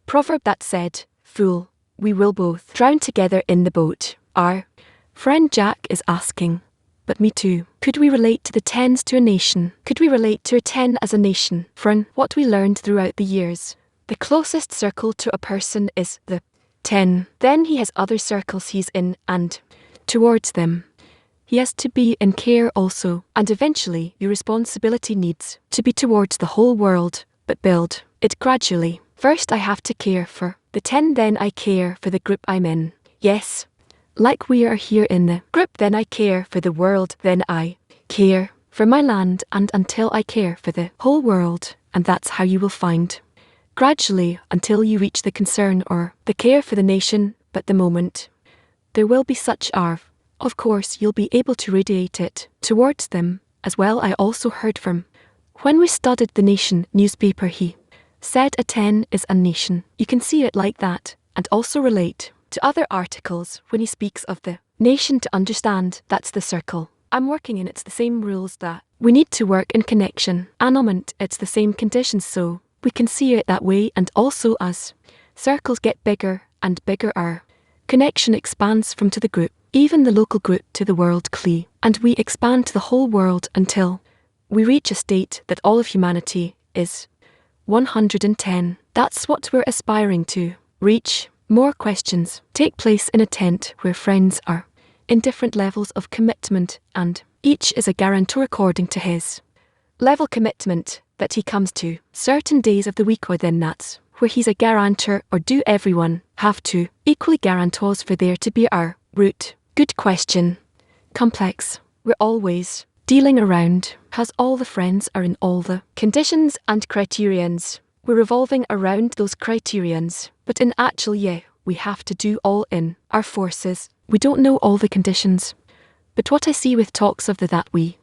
proverb that said, "Fool, we will both drown together in the boat." Our friend Jack is asking, but me too. Could we relate to the tens to a nation? Could we relate to a 10 as a nation? From what we learned throughout the years, the closest circle to a person is the 10. Then he has other circles he's in, and towards them he has to be in care also, and eventually your responsibility needs to be towards the whole world, but build it gradually. First I have to care for the 10, then I care for the group I'm in. Yes, like we are here in the group, then I care for the world, then I care for my land, and until I care for the whole world, and that's how you will find gradually until you reach the concern or the care for the nation, but the moment there will be such of course you'll be able to radiate it towards them as well. I also heard from when we studied the Nation newspaper, he said a 10 is a nation. You can see it like that and also relate to other articles when he speaks of the nation to understand that's the circle I'm working in. It's the same rules that we need to work in connection. Annulment, it's the same conditions, so we can see it that way. And also as circles get bigger and bigger, our connection expands from to the group, even the local group, to the world clee, and we expand to the whole world until we reach a state that all of humanity is 110. That's what we're aspiring to reach. More questions take place in a tent where friends are in different levels of commitment, and each is a guarantor according to his level commitment that he comes to certain days of the week, or then that's where he's a guarantor. Or do everyone have to equally guarantors for there to be our root? Good question. Complex. We're always dealing around has all the friends are in all the conditions and criterions. We're revolving around those criterions, but in actual, we have to do all in our forces. We don't know all the conditions, but what I see with talks of that we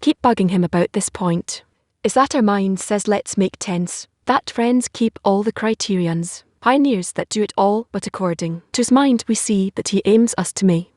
keep bugging him about this point is that our mind says let's make tens, that friends keep all the criterions, pioneers that do it all, but according to his mind we see that he aims us to make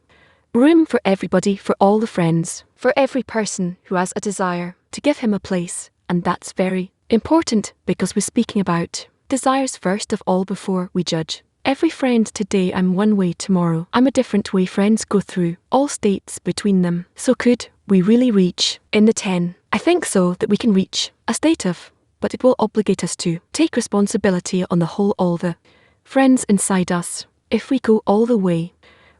room for everybody, for all the friends, for every person who has a desire to give him a place, and that's very important because we're speaking about desires first of all before we judge. Every friend today I'm one way, tomorrow I'm a different way. Friends go through all states between them. So could we really reach in the 10? I think so, that we can reach a state of, but it will obligate us to take responsibility on the whole, all the friends inside us, if we go all the way,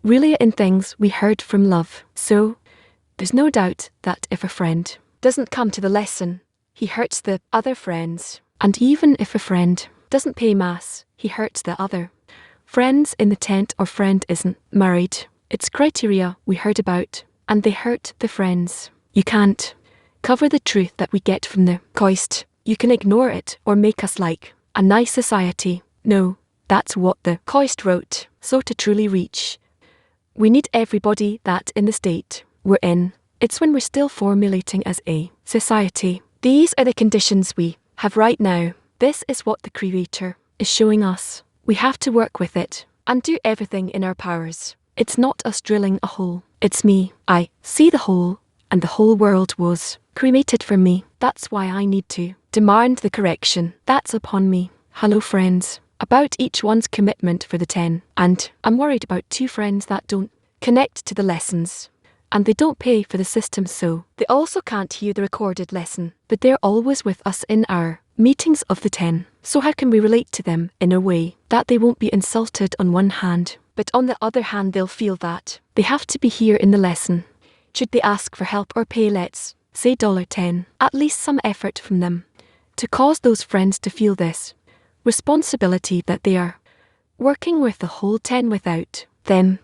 really in things we heard from love. So there's no doubt that if a friend doesn't come to the lesson, he hurts the other friends. And even if a friend doesn't pay mass, he hurts the other friends in the tent. Or friend isn't married. It's criteria we heard about, and they hurt the friends. You can't cover the truth that we get from the coist. You can ignore it or make us like a nice society. No, that's what the coist wrote. So to truly reach, we need everybody that in the state we're in. It's when we're still formulating as a society. These are the conditions we have right now. This is what the Creator is showing us. We have to work with it and do everything in our powers. It's not us drilling a hole. It's me. I see the hole, and the whole world was created for me. That's why I need to demand the correction that's upon me. Hello friends. About each one's commitment for the 10. And I'm worried about 2 friends that don't connect to the lessons. And they don't pay for the system, so they also can't hear the recorded lesson. But they're always with us in our meetings of the 10. So how can we relate to them in a way that they won't be insulted on one hand, but on the other hand they'll feel that they have to be here in the lesson? Should they ask for help or pay, let's say $10, at least some effort from them to cause those friends to feel this responsibility that they are working with the whole 10 without them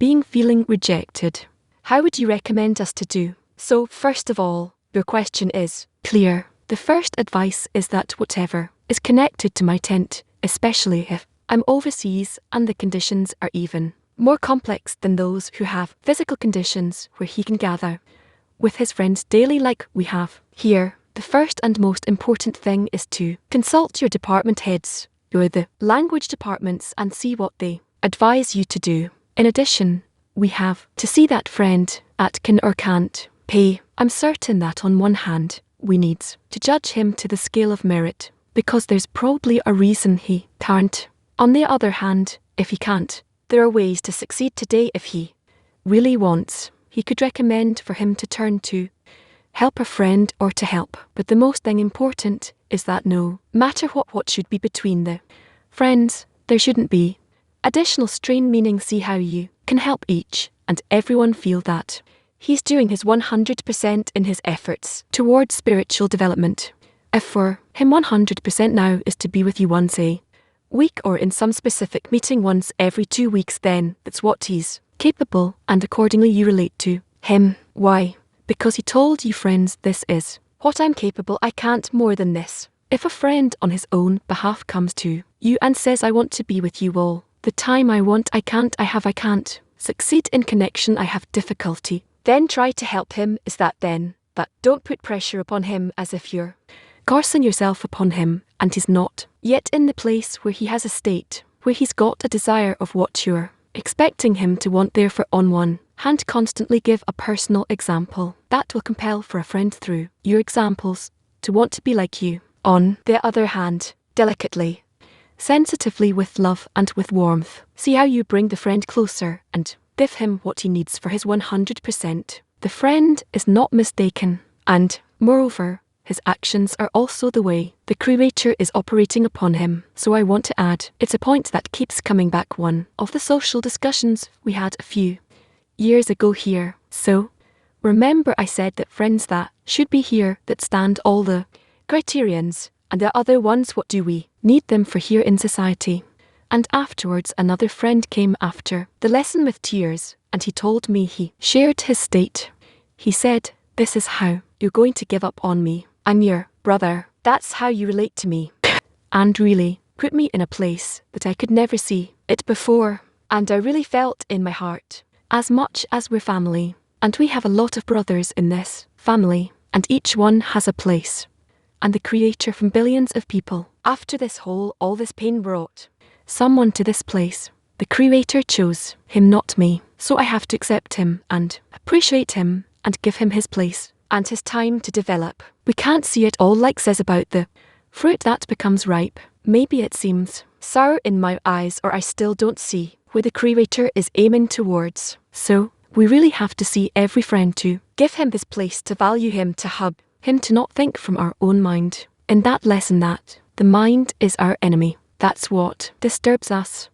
feeling rejected. How would you recommend us to do? So first of all, your question is clear. The first advice is that whatever is connected to my tent, especially if I'm overseas and the conditions are even more complex than those who have physical conditions where he can gather with his friends daily like we have here, the first and most important thing is to consult your department heads, or the language departments, and see what they advise you to do. In addition, we have to see that friend at can or can't pay. I'm certain that on one hand, we need to judge him to the scale of merit, because there's probably a reason he can't. On the other hand, if he can't, there are ways to succeed today if he really wants. He could recommend for him to turn to help a friend or to help. But the most thing important is that no matter what should be between the friends, there shouldn't be additional strain, meaning see how you can help each and everyone feel that he's doing his 100% in his efforts towards spiritual development. If for him 100% now is to be with you once a week or in some specific meeting once every 2 weeks, then that's what he's capable, and accordingly you relate to him. Why? Because he told you friends, this is what I'm capable, I can't more than this. If a friend on his own behalf comes to you and says I want to be with you all the time, I want, I can't, I can't succeed in connection, I have difficulty, then try to help him. Is that then? But don't put pressure upon him as if you're forcing yourself upon him and he's not yet in the place where he has a state, where he's got a desire of what you're expecting him to want. Therefore, on one hand, constantly give a personal example that will compel for a friend through your examples to want to be like you. On the other hand, delicately, sensitively, with love and with warmth, see how you bring the friend closer and give him what he needs for his 100%. The friend is not mistaken, and, moreover, his actions are also the way the Creator is operating upon him. So I want to add, it's a point that keeps coming back, one of the social discussions we had a few years ago here. So, remember I said that friends that should be here, that stand all the criterions, and the other ones, what do we need them for here in society? And afterwards another friend came after the lesson with tears, and he told me he shared his state. He said, this is how you're going to give up on me. I'm your brother. That's how you relate to me. And really put me in a place that I could never see it before. And I really felt in my heart, as much as we're family, and we have a lot of brothers in this family, and each one has a place. And the Creator from billions of people, after this whole, all this pain brought someone to this place. The Creator chose him, not me. So I have to accept him and appreciate him and give him his place and his time to develop. We can't see it all, like says about the fruit that becomes ripe. Maybe it seems sour in my eyes, or I still don't see where the Creator is aiming towards. So we really have to see every friend to give him his place, to value him, to hug him, to not think from our own mind. In that lesson that the mind is our enemy. That's what disturbs us.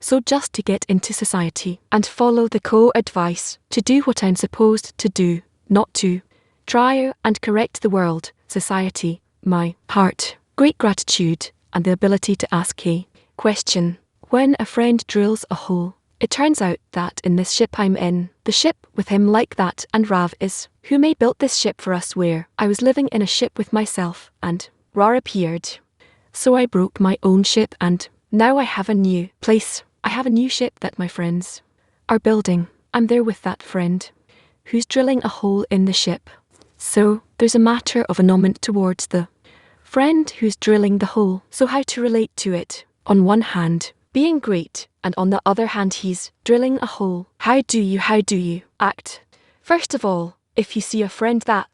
So just to get into society and follow the co-advice to do what I'm supposed to do, not to try and correct the world, society, my heart, great gratitude, and the ability to ask a question. When a friend drills a hole, it turns out that in this ship I'm in, the ship with him like that, and Rav is, who may built this ship for us, where I was living in a ship with myself, and Ra appeared. So I broke my own ship, and now I have a new place. I have a new ship that my friends are building. I'm there with that friend who's drilling a hole in the ship. So there's a matter of annulment towards the friend who's drilling the hole. So how to relate to it? On one hand, being great, and on the other hand he's drilling a hole. How do you act? First of all, if you see a friend that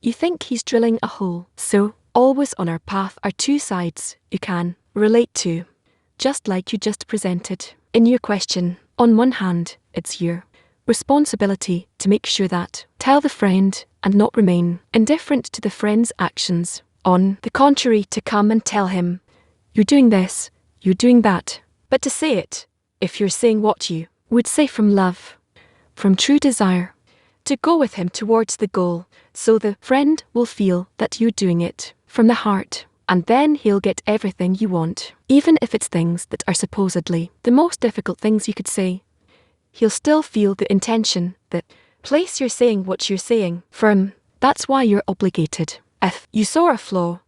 you think he's drilling a hole, so always on our path are two sides you can relate to, just like you just presented in your question. On one hand, it's your responsibility to make sure that tell the friend and not remain indifferent to the friend's actions. On the contrary, to come and tell him, you're doing this, you're doing that. But to say it, if you're saying what you would say from love, from true desire, to go with him towards the goal, so the friend will feel that you're doing it from the heart, and then he'll get everything you want. Even if it's things that are supposedly the most difficult things you could say, he'll still feel the intention, the place you're saying what you're saying from. That's why you're obligated. If you saw a flaw,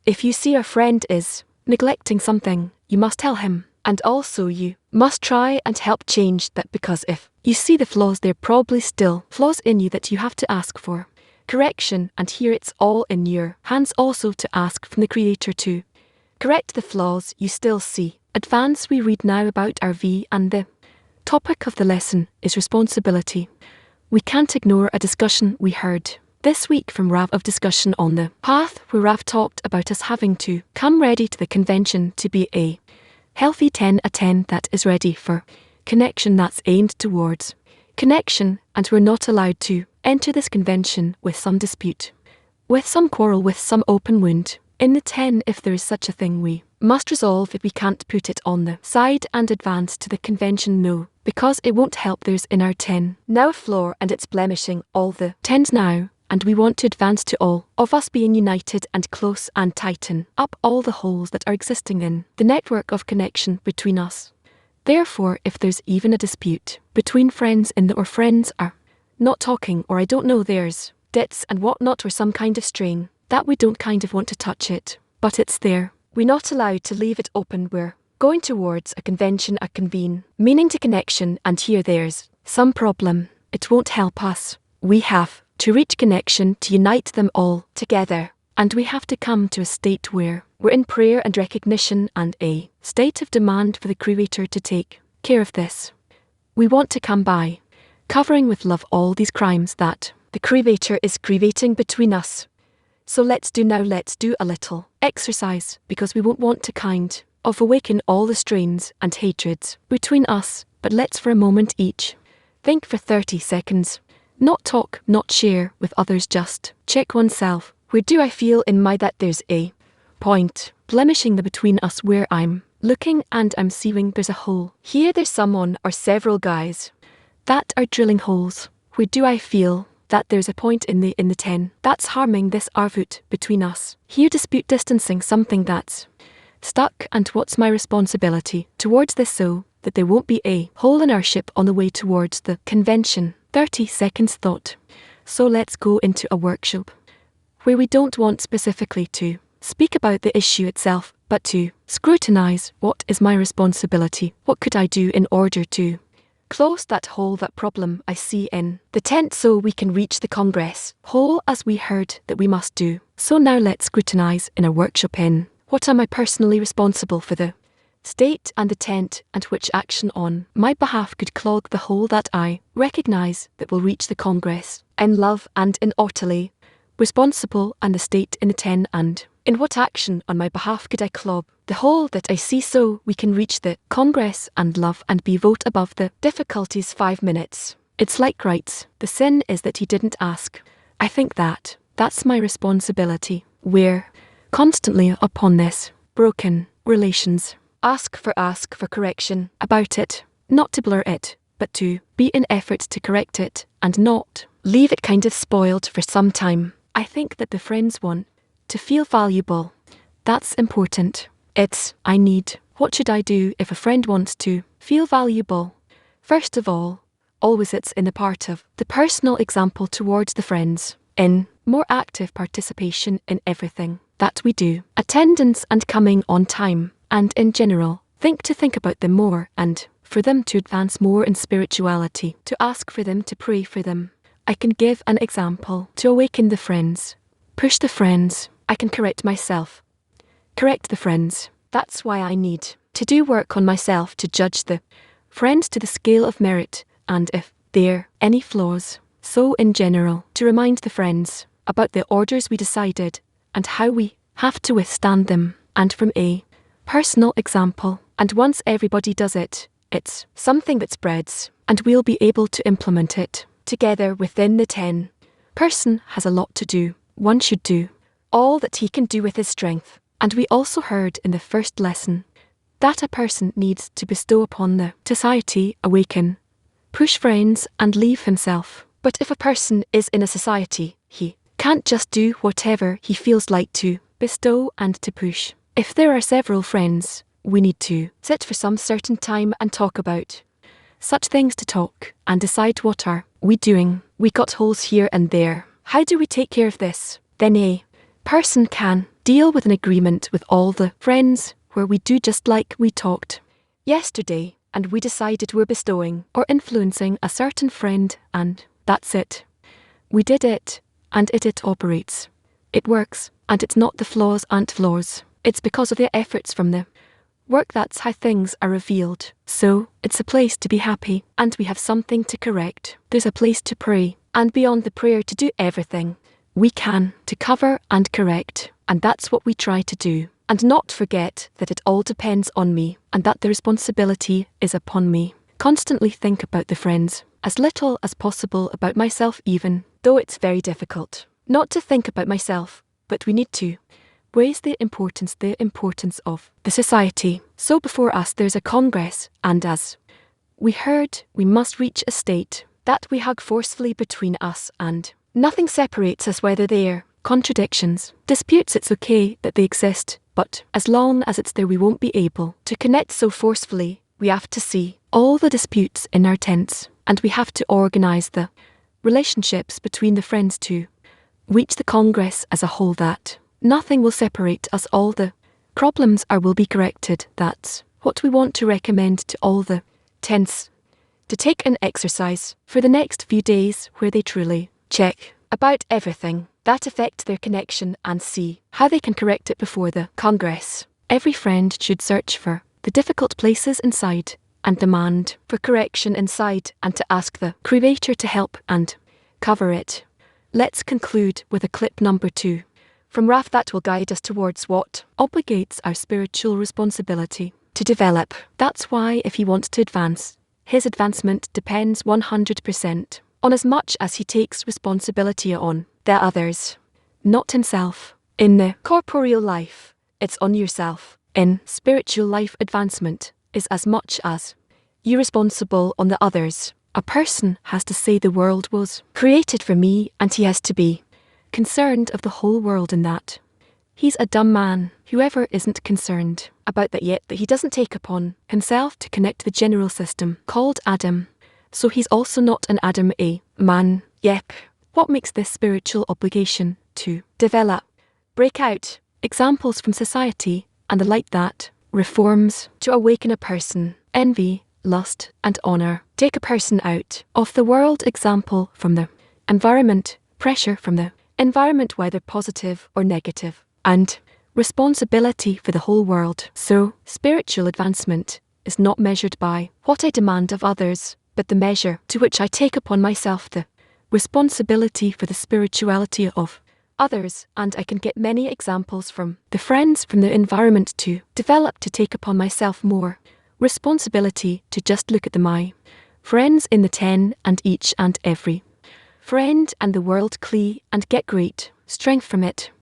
if you see a friend is neglecting something, you must tell him. And also you must try and help change that, because if you see the flaws, there are probably still flaws in you that you have to ask for correction, and here it's all in your hands also to ask from the Creator to correct the flaws you still see. Advance. We read now about our V, and the topic of the lesson is responsibility. We can't ignore a discussion we heard This week from Rav of discussion on the path, where Rav talked about us having to come ready to the convention to be a healthy 10, a 10 that is ready for connection that's aimed towards connection, and we're not allowed to enter this convention with some dispute, with some quarrel, with some open wound. In the 10, if there is such a thing, we must resolve it. We can't put it on the side and advance to the convention, no, because it won't help. There's in our 10 now a flaw, and it's blemishing all the 10s now, and we want to advance to all of us being united and close and tighten up all the holes that are existing in the network of connection between us. Therefore, if there's even a dispute between friends or friends are not talking, or I don't know, there's debts and whatnot, or some kind of strain, that we don't kind of want to touch it, but it's there. We're not allowed to leave it open. We're going towards a convention, a convene, meaning to connection, and here there's some problem. It won't help us. We have to reach connection, to unite them all together, and we have to come to a state where we're in prayer and recognition and a state of demand for the Creator to take care of this. We want to come by covering with love all these crimes that the Creator is creating between us. So let's do a little exercise, because we won't want to kind of awaken all the strains and hatreds between us, but let's for a moment each think for 30 seconds. Not talk, not share with others, just check oneself. Where do I feel in my that there's a point blemishing the between us, where I'm looking and I'm seeing there's a hole. Here there's someone or several guys that are drilling holes. Where do I feel that there's a point in the 10 that's harming this arvut between us? Here dispute distancing something that's stuck, and what's my responsibility towards this so that there won't be a hole in our ship on the way towards the convention? 30 seconds thought. So let's go into a workshop where we don't want specifically to speak about the issue itself, but to scrutinize what is my responsibility. What could I do in order to close that hole, that problem I see in the tent, so we can reach the Congress hole as we heard that we must do. So now let's scrutinize in a workshop in what am I personally responsible for the state and the tent, and which action on my behalf could clog the hole that I recognize that will reach the Congress in love and in utterly responsible, and the state in the 10, and in what action on my behalf could I clog the hole that I see so we can reach the Congress and love and be vote above the difficulties. 5 minutes. It's like rights. The sin is that he didn't ask. I think that's my responsibility. We're constantly upon this broken relations. Ask for correction about it, not to blur it, but to be in effort to correct it, and not leave it kind of spoiled for some time. I think that the friends want to feel valuable. That's important. It's, I need. What should I do if a friend wants to feel valuable? First of all, always it's in the part of the personal example towards the friends, in more active participation in everything that we do, attendance and coming on time, and in general, think about them more, and for them to advance more in spirituality, to ask for them, to pray for them. I can give an example to awaken the friends, push the friends. I can correct myself, correct the friends. That's why I need to do work on myself, to judge the friends to the scale of merit, and if there any flaws. So in general, to remind the friends about the orders we decided and how we have to withstand them, and from a personal example. And once everybody does it, it's something that spreads, and we'll be able to implement it together within the 10. Person has a lot to do. One should do all that he can do with his strength. And we also heard in the first lesson that a person needs to bestow upon the society, awaken, push friends, and leave himself. But if a person is in a society, he can't just do whatever he feels like to bestow and to push. If there are several friends, we need to sit for some certain time and talk about such things, to talk and decide what are we doing. We got holes here and there. How do we take care of this? Then a person can deal with an agreement with all the friends where we do just like we talked yesterday, and we decided we're bestowing or influencing a certain friend, and that's it. We did it, and it operates. It works, and it's not the flaws aren't flaws. It's because of the efforts from the work. That's how things are revealed. So, it's a place to be happy, and we have something to correct. There's a place to pray, and beyond the prayer to do everything we can to cover and correct, and that's what we try to do. And not forget that it all depends on me, and that the responsibility is upon me. Constantly think about the friends, as little as possible about myself even, though it's very difficult. Not to think about myself, but we need to raise the importance of the society. So before us there's a Congress, and as we heard, we must reach a state that we hug forcefully between us, and nothing separates us, whether they're contradictions, disputes. It's okay that they exist, but as long as it's there we won't be able to connect so forcefully. We have to see all the disputes in our tents, and we have to organise the relationships between the friends to reach the Congress as a whole, that nothing will separate us. All the problems will be corrected. That's what we want to recommend to all the tents, to take an exercise for the next few days where they truly check about everything that affects their connection and see how they can correct it before the Congress. Every friend should search for the difficult places inside and demand for correction inside, and to ask the Creator to help and cover it. Let's conclude with a clip number 2 from Raf that will guide us towards what obligates our spiritual responsibility to develop. That's why if he wants to advance, his advancement depends 100% on as much as he takes responsibility on the others, not himself. In the corporeal life, it's on yourself. In spiritual life, advancement is as much as you responsible on the others. A person has to say the world was created for me, and he has to be concerned of the whole world in that. He's a dumb man, whoever isn't concerned about that yet, that he doesn't take upon himself to connect the general system called Adam. So he's also not an Adam, a man. Yep. What makes this spiritual obligation to develop, break out, examples from society and the light that reforms to awaken a person, envy, lust and honour, take a person out of the world, example from the environment, pressure from the environment whether positive or negative, and responsibility for the whole world. So spiritual advancement is not measured by what I demand of others, but the measure to which I take upon myself the responsibility for the spirituality of others. And I can get many examples from the friends, from the environment, to develop, to take upon myself more responsibility, to just look at my friends in the 10 and each and every friend and the world clear, and get great strength from it.